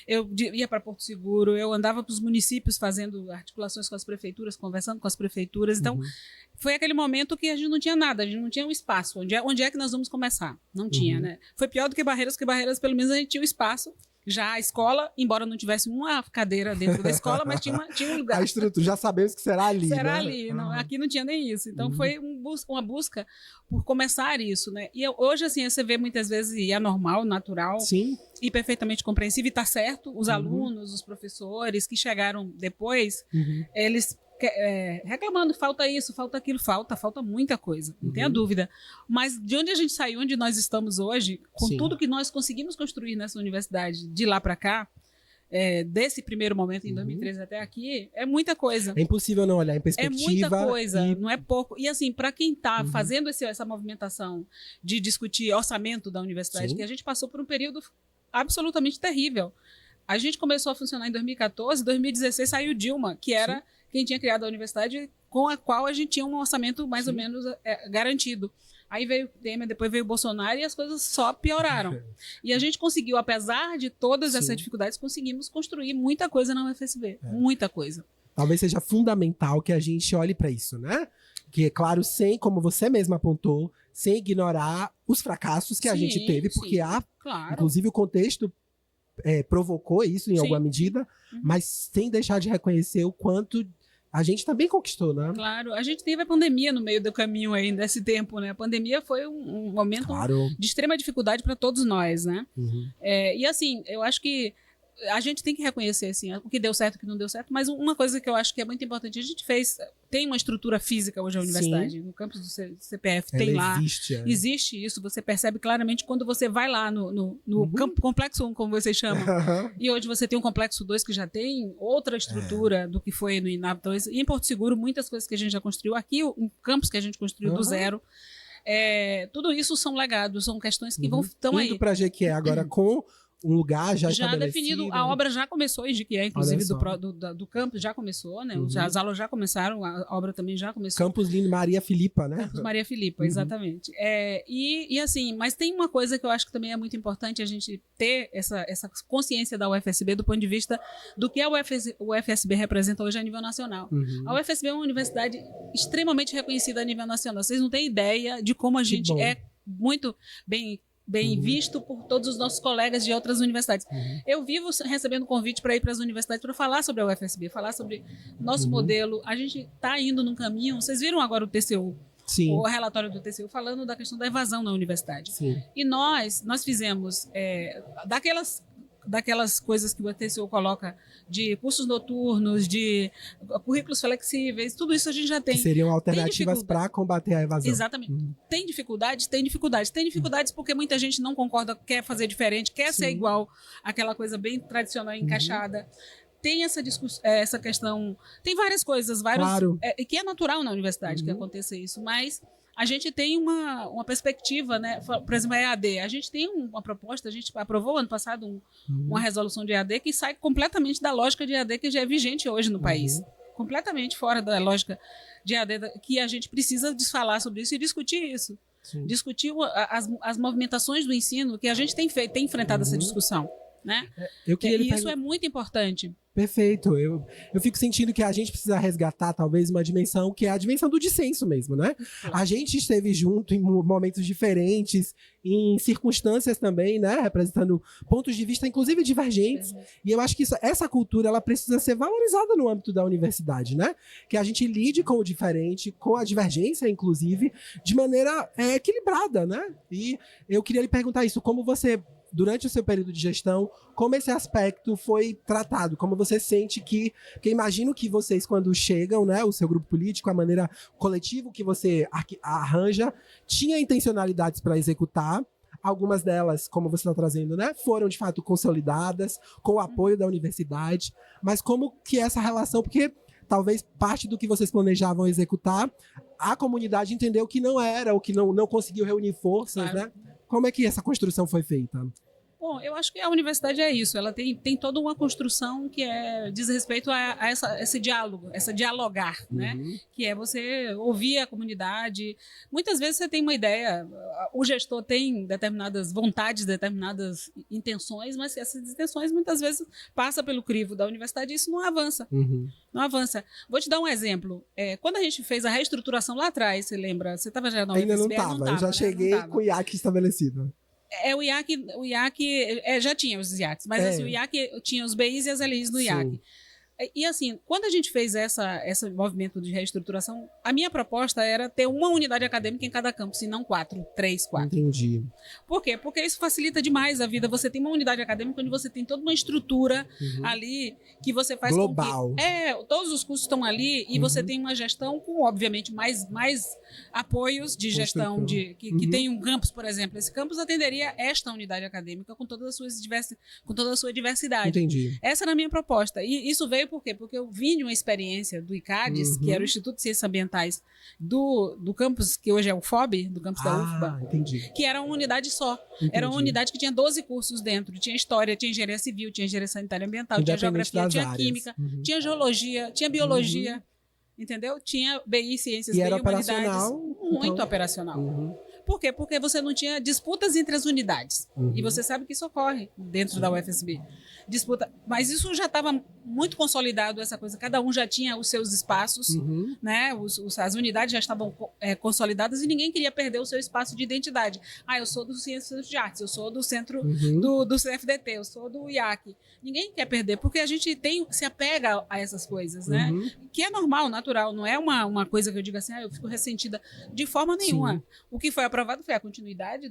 Eu ia para Porto Seguro, eu andava para os municípios fazendo articulações com as prefeituras, conversando com as prefeituras. Então, foi aquele momento que a gente não tinha nada, a gente não tinha um espaço. Onde é que nós vamos começar? Não tinha, né? Foi pior do que Barreiras, porque Barreiras, pelo menos, a gente tinha um espaço. Já a escola, embora não tivesse uma cadeira dentro da escola, mas tinha um lugar. A estrutura, já sabemos que será ali, será né? ali. Não, aqui não tinha nem isso. Então, foi uma busca por começar isso, né? E hoje, assim, você vê muitas vezes, e é normal, natural. Sim. E perfeitamente compreensível, e está certo, os alunos, os professores que chegaram depois, eles reclamando, falta isso, falta aquilo, falta muita coisa, não tenha dúvida. Mas de onde a gente saiu, onde nós estamos hoje, com tudo que nós conseguimos construir nessa universidade, de lá para cá, desse primeiro momento, em 2013 até aqui, é muita coisa. É impossível não olhar em perspectiva. É muita coisa, não é pouco. E assim, para quem está fazendo essa movimentação de discutir orçamento da universidade, que a gente passou por um período absolutamente terrível. A gente começou a funcionar em 2014, 2016 saiu Dilma, que era quem tinha criado a universidade, com a qual a gente tinha um orçamento mais ou menos garantido. Aí veio o Temer, depois veio o Bolsonaro e as coisas só pioraram. E a gente conseguiu, apesar de todas essas dificuldades, conseguimos construir muita coisa na UFSB. Muita coisa. Talvez seja fundamental que a gente olhe para isso, né? Que, claro, sem, como você mesma apontou, sem ignorar os fracassos que a gente teve, porque inclusive, o contexto provocou isso em alguma medida, mas sem deixar de reconhecer o quanto a gente também conquistou, né? Claro, a gente teve a pandemia no meio do caminho aí desse tempo, né? A pandemia foi um momento de extrema dificuldade para todos nós, né? E assim, eu acho que a gente tem que reconhecer assim, o que deu certo e o que não deu certo, mas uma coisa que eu acho que é muito importante, a gente tem uma estrutura física hoje na universidade, no campus do CPF, tem lá, existe isso, você percebe claramente quando você vai lá no complexo 1, como vocês chamam, e hoje você tem um complexo 2 que já tem outra estrutura do que foi no INAP 2, e em Porto Seguro, muitas coisas que a gente já construiu, aqui um campus que a gente construiu do zero, tudo isso são legados, são questões que estão aí. Indo para Jequié agora com um lugar já definido, a obra já começou em Jequié, inclusive do campus já começou, né? As aulas já começaram, a obra também já começou. Campus Lindo Maria Filipa, né? Campus Maria Filipa, exatamente. E assim, mas tem uma coisa que eu acho que também é muito importante a gente ter essa consciência da UFSB do ponto de vista do que a UFSB representa hoje a nível nacional. A UFSB é uma universidade extremamente reconhecida a nível nacional. Vocês não têm ideia de como a gente é muito bem visto por todos os nossos colegas de outras universidades. Eu vivo recebendo convite para ir para as universidades para falar sobre a UFSB, falar sobre nosso modelo. A gente está indo num caminho. Vocês viram agora o TCU, o relatório do TCU falando da questão da evasão na universidade. E nós fizemos daquelas coisas que o TCU coloca de cursos noturnos, de currículos flexíveis, tudo isso a gente já tem. Que seriam alternativas para combater a evasão. Exatamente. Tem dificuldades? Tem dificuldades. Tem dificuldades porque muita gente não concorda, quer fazer diferente, quer ser igual àquela coisa bem tradicional, encaixada. Tem essa questão, tem várias coisas, que é natural na universidade que aconteça isso, mas a gente tem uma perspectiva, né? Por exemplo, a EAD. A gente tem uma proposta, a gente aprovou ano passado uma resolução de EAD que sai completamente da lógica de EAD que já é vigente hoje no país. Completamente fora da lógica de EAD, que a gente precisa falar sobre isso e discutir isso. Discutir as movimentações do ensino que a gente tem enfrentado essa discussão. Né? Isso é muito importante. Perfeito. Eu fico sentindo que a gente precisa resgatar talvez uma dimensão que é a dimensão do dissenso mesmo, né? A gente esteve junto em momentos diferentes, em circunstâncias também, né? Representando pontos de vista, inclusive divergentes. E eu acho que essa cultura ela precisa ser valorizada no âmbito da universidade, né? Que a gente lide com o diferente, com a divergência, inclusive, de maneira equilibrada, né? E eu queria lhe perguntar isso, como você durante o seu período de gestão, como esse aspecto foi tratado? Como você sente porque imagino que vocês, quando chegam, né, o seu grupo político, a maneira coletiva que você arranja, tinha intencionalidades para executar. Algumas delas, como você está trazendo, né, foram de fato consolidadas, com o apoio da universidade. Mas como que essa relação, porque talvez parte do que vocês planejavam executar, a comunidade entendeu que não era, ou que não conseguiu reunir forças, claro, né? Como é que essa construção foi feita? Bom, eu acho que a universidade é isso, ela tem toda uma construção que diz respeito a esse diálogo, essa dialogar, né? Que é você ouvir a comunidade. Muitas vezes você tem uma ideia, o gestor tem determinadas vontades, determinadas intenções, mas essas intenções muitas vezes passam pelo crivo da universidade e isso não avança. Não avança. Vou te dar um exemplo. Quando a gente fez a reestruturação lá atrás, você lembra? Você estava já na UFSB? Ainda não estava, eu já cheguei com o IAC estabelecido. O IAC já tinha os IACs, mas assim, o IAC tinha os BIs e as LIs no IAC. Sim. E assim, quando a gente fez esse movimento de reestruturação, a minha proposta era ter uma unidade acadêmica em cada campus, e não 3, 4. Entendi. Por quê? Porque isso facilita demais a vida. Você tem uma unidade acadêmica onde você tem toda uma estrutura ali que você faz global. Com que... todos os cursos estão ali e você tem uma gestão com, obviamente, mais apoios de gestão que tem um campus, por exemplo. Esse campus atenderia esta unidade acadêmica com toda a sua diversidade. Entendi. Essa era a minha proposta. E isso veio por quê? Porque eu vim de uma experiência do ICADES, que era o Instituto de Ciências Ambientais do campus, que hoje é o FOB, do campus da UFBA, entendi. Que era uma unidade só. Entendi. Era uma unidade que tinha 12 cursos dentro. Tinha História, tinha Engenharia Civil, tinha Engenharia Sanitária e Ambiental, tinha Geografia, tinha áreas. Química, tinha Geologia, tinha Biologia, entendeu? Tinha BI, Ciências, e BI, era Humanidades. Operacional, muito operacional. Por quê? Porque você não tinha disputas entre as unidades. E você sabe que isso ocorre dentro da UFSB. Disputa, mas isso já estava muito consolidado, essa coisa. Cada um já tinha os seus espaços, né? As unidades já estavam consolidadas e ninguém queria perder o seu espaço de identidade. Eu sou do Ciências de Artes, eu sou do centro do CFDT, eu sou do IAC. Ninguém quer perder, porque a gente se apega a essas coisas, né? Que é normal, natural. Não é uma coisa que eu digo assim, eu fico ressentida de forma nenhuma. Sim. O que foi aprovado foi a continuidade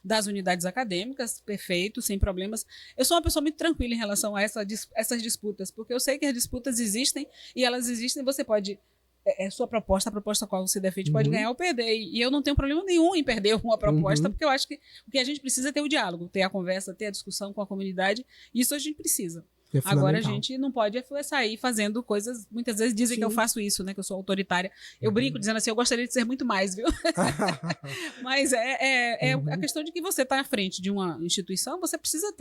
das unidades acadêmicas, perfeito, sem problemas. Eu sou uma pessoa muito tranquila em relação a essas disputas, porque eu sei que as disputas existem e elas existem, você pode... a proposta qual você defende pode ganhar ou perder. E eu não tenho problema nenhum em perder uma proposta, porque eu acho que o que a gente precisa é ter o diálogo, ter a conversa, ter a discussão com a comunidade. Isso a gente precisa. Agora a gente não pode sair fazendo coisas, muitas vezes dizem que eu faço isso, né, que eu sou autoritária. Eu brinco dizendo assim, eu gostaria de ser muito mais, viu? Mas a questão de que você está à frente de uma instituição, você precisa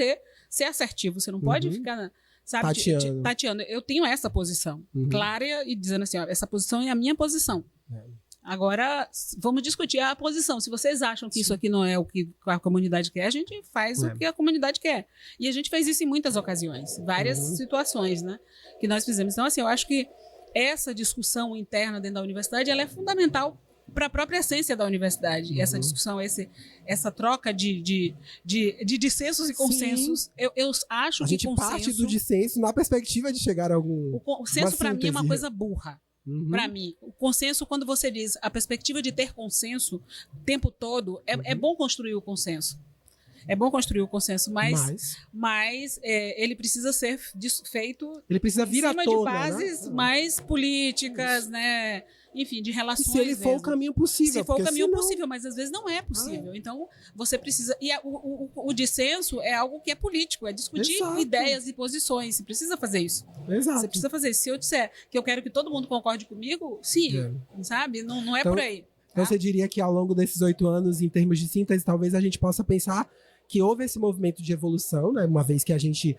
ser assertivo, você não pode ficar... Sabe, tateando. Eu tenho essa posição clara e dizendo assim, essa posição é a minha posição. Agora, vamos discutir a posição. Se vocês acham que isso aqui não é o que a comunidade quer, a gente faz o que a comunidade quer. E a gente fez isso em muitas ocasiões, várias situações, né, que nós fizemos. Então, assim, eu acho que essa discussão interna dentro da universidade, ela é fundamental para a própria essência da universidade. Essa discussão, essa troca de dissensos e consensos. Eu acho que o consenso... A gente parte do dissenso na perspectiva de chegar a algum... O consenso, para mim, é uma coisa burra. Para mim, o consenso, quando você diz a perspectiva de ter consenso o tempo todo, é bom construir o consenso. É bom construir o consenso, mas ele precisa ser feito ele precisa vir à tona, de bases mais políticas, né? Enfim, de relações. E se ele for o caminho possível. Se for o caminho possível, mas às vezes não é possível. Então, você precisa... E o dissenso é algo que é político, é discutir ideias e posições. Você precisa fazer isso. Você precisa fazer isso. Se eu disser que eu quero que todo mundo concorde comigo, sim, sabe? Não é então, por aí. Então, você diria que ao longo desses 8 anos, em termos de síntese, talvez a gente possa pensar que houve esse movimento de evolução, né? Uma vez que a gente...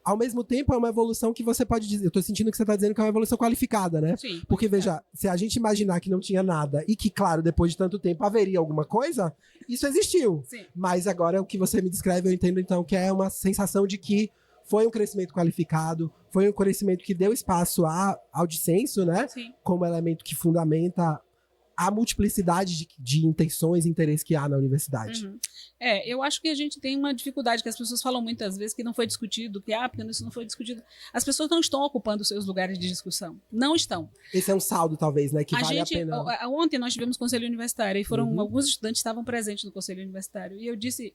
Ao mesmo tempo, é uma evolução que você pode dizer... Eu tô sentindo que você tá dizendo que é uma evolução qualificada, né? Sim. Porque, veja, se a gente imaginar que não tinha nada e que, claro, depois de tanto tempo haveria alguma coisa, isso existiu. Sim. Mas agora, o que você me descreve, eu entendo, então, que é uma sensação de que foi um crescimento qualificado, foi um crescimento que deu espaço ao dissenso, né? Sim. Como elemento que fundamenta a multiplicidade de intenções e interesses que há na universidade. Eu acho que a gente tem uma dificuldade que as pessoas falam muitas vezes que não foi discutido, porque isso não foi discutido. As pessoas não estão ocupando os seus lugares de discussão. Não estão. Esse é um saldo, talvez, né? Que vale a pena. Ontem nós tivemos conselho universitário e alguns estudantes estavam presentes no conselho universitário. E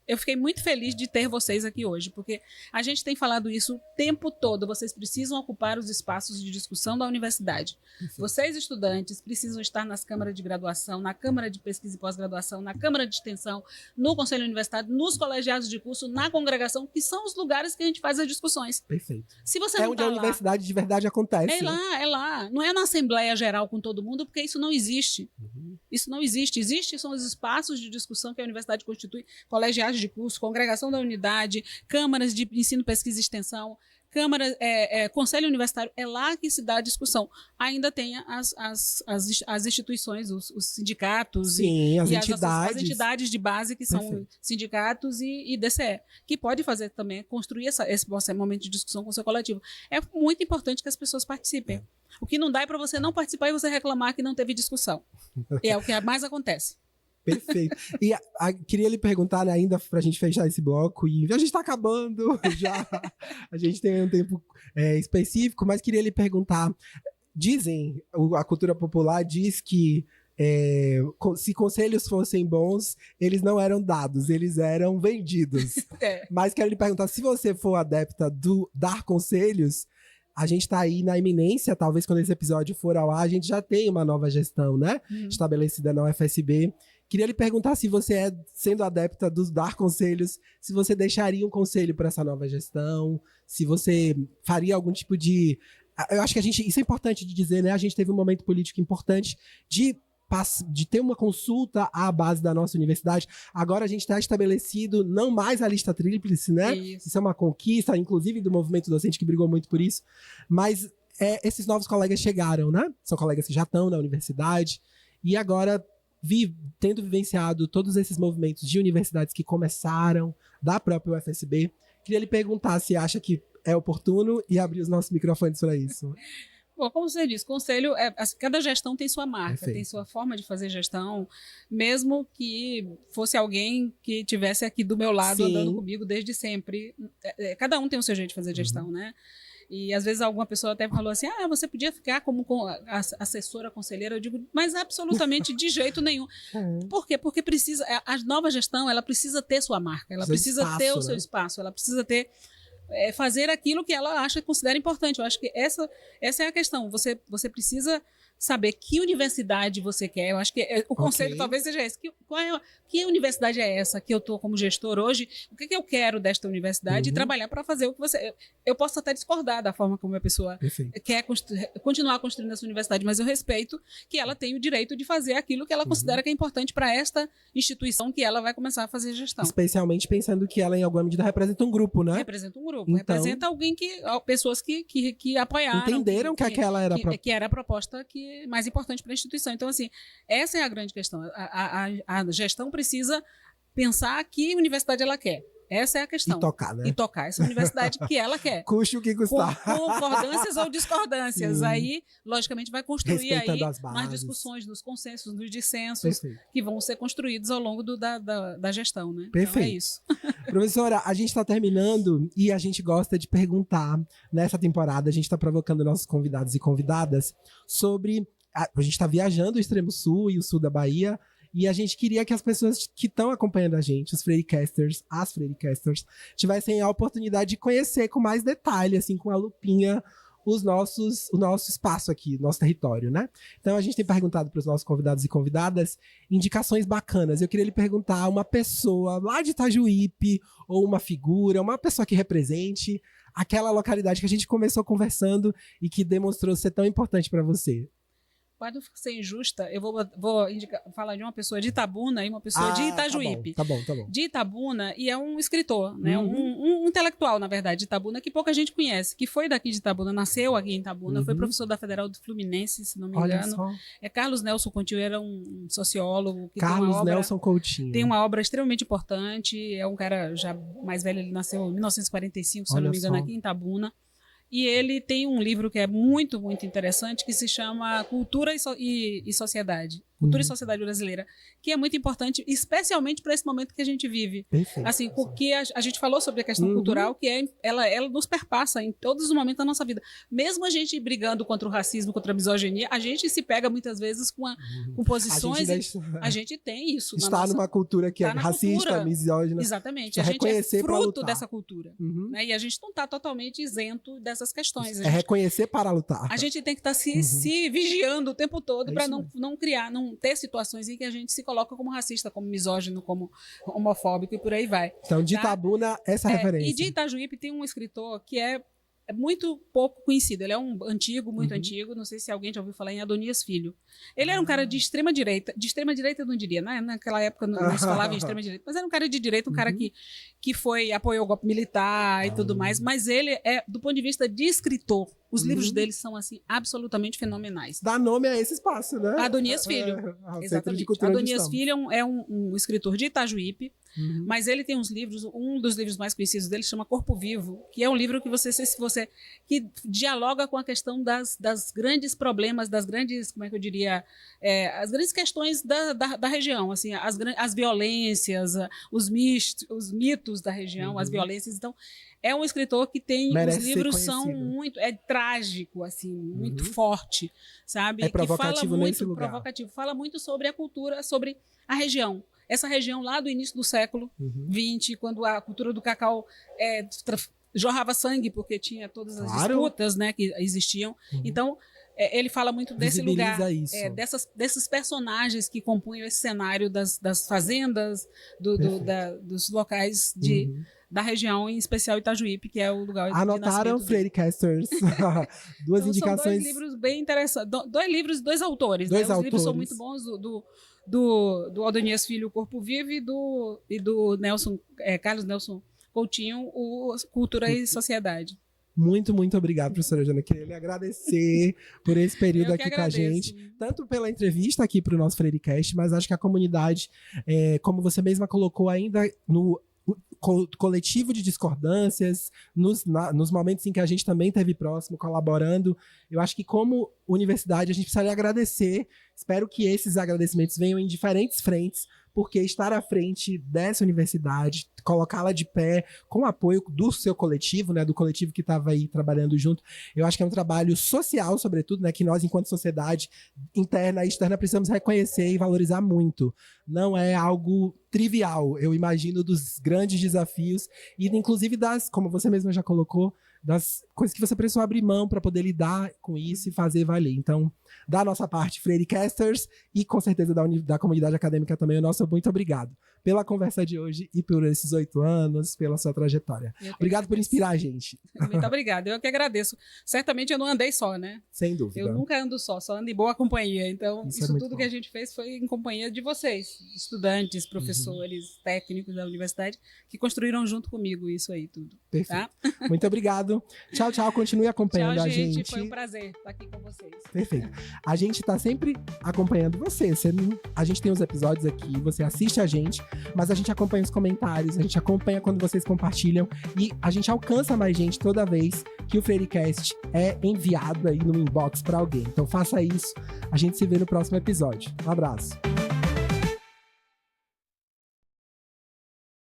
eu fiquei muito feliz de ter vocês aqui hoje, porque a gente tem falado isso o tempo todo. Vocês precisam ocupar os espaços de discussão da universidade. Vocês, estudantes, precisam estar nas câmaras de graduação, na Câmara de Pesquisa e Pós-Graduação, na Câmara de Extensão, no Conselho Universitário, nos colegiados de curso, na congregação, que são os lugares que a gente faz as discussões. Perfeito. Se você não onde a universidade de verdade acontece. É lá. Não é na Assembleia Geral com todo mundo, porque isso não existe. Isso não existe. São os espaços de discussão que a universidade constitui, colegiados de curso, congregação da unidade, câmaras de ensino, pesquisa e extensão, Câmara, Conselho Universitário, é lá que se dá a discussão. Ainda tem as instituições, os sindicatos. Sim, as entidades. As entidades de base, que são sindicatos e DCE, que pode fazer também, construir esse momento de discussão com o seu coletivo. É muito importante que as pessoas participem. O que não dá é para você não participar e você reclamar que não teve discussão. É o que mais acontece. Perfeito. E queria lhe perguntar, né, ainda pra gente fechar esse bloco, e a gente tá acabando já, a gente tem um tempo específico, mas queria lhe perguntar, a cultura popular diz que se conselhos fossem bons, eles não eram dados, eles eram vendidos. Mas quero lhe perguntar, se você for adepta do dar conselhos, a gente tá aí na iminência, talvez quando esse episódio for ao ar, a gente já tem uma nova gestão, né, estabelecida na UFSB. Queria lhe perguntar se você sendo adepta dos dar conselhos, se você deixaria um conselho para essa nova gestão, se você faria algum tipo de... Eu acho que isso é importante de dizer, né? A gente teve um momento político importante de ter uma consulta à base da nossa universidade. Agora a gente está estabelecido não mais a lista tríplice, né? Isso é uma conquista, inclusive do movimento docente que brigou muito por isso. Mas esses novos colegas chegaram, né? São colegas que já estão na universidade e agora... tendo vivenciado todos esses movimentos de universidades que começaram, da própria UFSB, queria lhe perguntar se acha que é oportuno e abrir os nossos microfones para isso. Bom, como você disse, conselho, cada gestão tem sua marca, tem sua forma de fazer gestão, mesmo que fosse alguém que estivesse aqui do meu lado, andando comigo desde sempre. Cada um tem o seu jeito de fazer gestão, né? E às vezes alguma pessoa até falou assim, você podia ficar como assessora, conselheira. Eu digo, mas absolutamente de jeito nenhum. Por quê? Porque a nova gestão, ela precisa ter sua marca, ela precisa ter o seu espaço, ela precisa ter, fazer aquilo que ela acha e considera importante. Eu acho que essa é a questão. Você precisa saber que universidade você quer. Eu acho que o conselho talvez seja esse. Que universidade é essa que eu estou como gestor hoje? O que eu quero desta universidade e trabalhar para fazer o que você... Eu posso até discordar da forma como a pessoa quer continuar construindo essa universidade, mas eu respeito que ela tem o direito de fazer aquilo que ela considera que é importante para esta instituição que ela vai começar a fazer gestão. Especialmente pensando que ela, em alguma medida, representa um grupo, né? Representa um grupo. Então, representa pessoas que apoiaram. Entenderam que aquela era que era a proposta mais importante para a instituição. Então, assim, essa é a grande questão. A gestão precisa pensar que universidade ela quer. Essa é a questão. E tocar, né? E tocar essa universidade que ela quer. Custe o que custar. Com concordâncias ou discordâncias. Aí, logicamente, vai construir aí nas discussões, nos consensos, nos dissensos que vão ser construídos ao longo da gestão, né? Perfeito. Então é isso. Professora, a gente está terminando e a gente gosta de perguntar, nessa temporada, a gente está provocando nossos convidados e convidadas sobre... A gente está viajando o extremo sul e o sul da Bahia, e a gente queria que as pessoas que estão acompanhando a gente, os Freiricasters, as Freiricasters, tivessem a oportunidade de conhecer com mais detalhe, assim, com a lupinha, o nosso espaço aqui, nosso território, né? Então a gente tem perguntado para os nossos convidados e convidadas indicações bacanas. Eu queria lhe perguntar uma pessoa lá de Itajuípe, ou uma figura, uma pessoa que represente aquela localidade que a gente começou conversando e que demonstrou ser tão importante para você. Pode não ser injusta, eu vou falar de uma pessoa de Itabuna e uma pessoa de Itajuípe. Tá bom. De Itabuna, e é um escritor, né? Um intelectual, na verdade, de Itabuna, que pouca gente conhece, que foi daqui de Itabuna, nasceu aqui em Itabuna, foi professor da Federal do Fluminense, se não me engano. Só. Carlos Nelson Coutinho, era um sociólogo. Nelson Coutinho. Tem uma obra extremamente importante, é um cara já mais velho, ele nasceu em 1945, se eu não me engano, aqui em Itabuna. E ele tem um livro que é muito, muito interessante, que se chama Cultura e Sociedade. Cultura e sociedade brasileira, que é muito importante, especialmente para esse momento que a gente vive. Perfeito. Assim, porque a gente falou sobre a questão cultural, que ela nos perpassa em todos os momentos da nossa vida. Mesmo a gente brigando contra o racismo, contra a misoginia, a gente se pega muitas vezes com posições. A gente tem isso. Está numa cultura que é racista, misógina. Exatamente. A gente é fruto dessa cultura. Né? E a gente não está totalmente isento dessas questões. Reconhecer para lutar. A gente tem que estar se vigiando o tempo todo para não criar, não ter situações em que a gente se coloca como racista, como misógino, como homofóbico e por aí vai. Então, de Itabuna, essa referência. E de Itajuípe tem um escritor que é muito pouco conhecido. Ele é um antigo, muito antigo. Não sei se alguém já ouviu falar em Adonias Filho. Ele era um cara de extrema direita. De extrema direita eu não diria, né? Naquela época não se falava em extrema direita. Mas era um cara de direita, um cara que apoiou o golpe militar e tudo mais. Mas ele é, do ponto de vista de escritor, os livros dele são, assim, absolutamente fenomenais. Dá nome a esse espaço, né? Adonias Filho. Exatamente. Adonias Filho é um escritor de Itajuípe, mas ele tem uns livros, um dos livros mais conhecidos dele chama Corpo Vivo, que é um livro que que dialoga com a questão das grandes problemas, das grandes, como é que eu diria, as grandes questões da região, assim, as violências, os mitos da região, as violências. Então, é um escritor que tem... Os livros são muito... É trágico, assim, muito forte, sabe? É provocativo nesse lugar. Provocativo. Fala muito sobre a cultura, sobre a região. Essa região lá do início do século XX, quando a cultura do cacau jorrava sangue, porque tinha todas as disputas, né, que existiam. Então, ele fala muito desse lugar, desses personagens que compunham esse cenário das fazendas, dos locais da região, em especial Itajuípe, que é o lugar Anotaram, Freiricasters? Duas indicações. São 2 livros bem interessantes. 2 livros, 2 autores. Os livros são muito bons, do Adonias Filho, O Corpo Vivo, e do Nelson, Carlos Nelson Coutinho, o Cultura e Sociedade. Muito, muito obrigado, professora Jana. Queria lhe agradecer por esse período aqui com a gente. Tanto pela entrevista aqui para o nosso Freiricast, mas acho que a comunidade, como você mesma colocou, ainda no coletivo de discordâncias, nos momentos em que a gente também esteve próximo, colaborando. Eu acho que como universidade a gente precisa lhe agradecer. Espero que esses agradecimentos venham em diferentes frentes, porque estar à frente dessa universidade, colocá-la de pé com o apoio do seu coletivo, né, do coletivo que estava aí trabalhando junto, eu acho que é um trabalho social, sobretudo, né, que nós, enquanto sociedade interna e externa, precisamos reconhecer e valorizar muito. Não é algo trivial, eu imagino, dos grandes desafios e, inclusive, como você mesma já colocou, das coisas que você precisou abrir mão para poder lidar com isso e fazer valer. Então, da nossa parte, Freiricasters, e com certeza da comunidade acadêmica também, o nosso muito obrigado pela conversa de hoje e por esses 8 anos, pela sua trajetória. Obrigado por inspirar a gente. Muito obrigada, eu que agradeço. Certamente eu não andei só, né? Sem dúvida. Eu nunca ando só ando em boa companhia. Então, isso tudo que a gente fez foi em companhia de vocês, estudantes, professores, técnicos da universidade, que construíram junto comigo isso aí tudo. Perfeito. Tá? Muito obrigado. Tchau, tchau. Continue acompanhando a gente. Foi um prazer estar aqui com vocês. Perfeito. A gente está sempre acompanhando você. A gente tem os episódios aqui, você assiste a gente, mas a gente acompanha os comentários, a gente acompanha quando vocês compartilham e a gente alcança mais gente toda vez que o Freiricast é enviado aí no inbox para alguém. Então faça isso. A gente se vê no próximo episódio. Um abraço.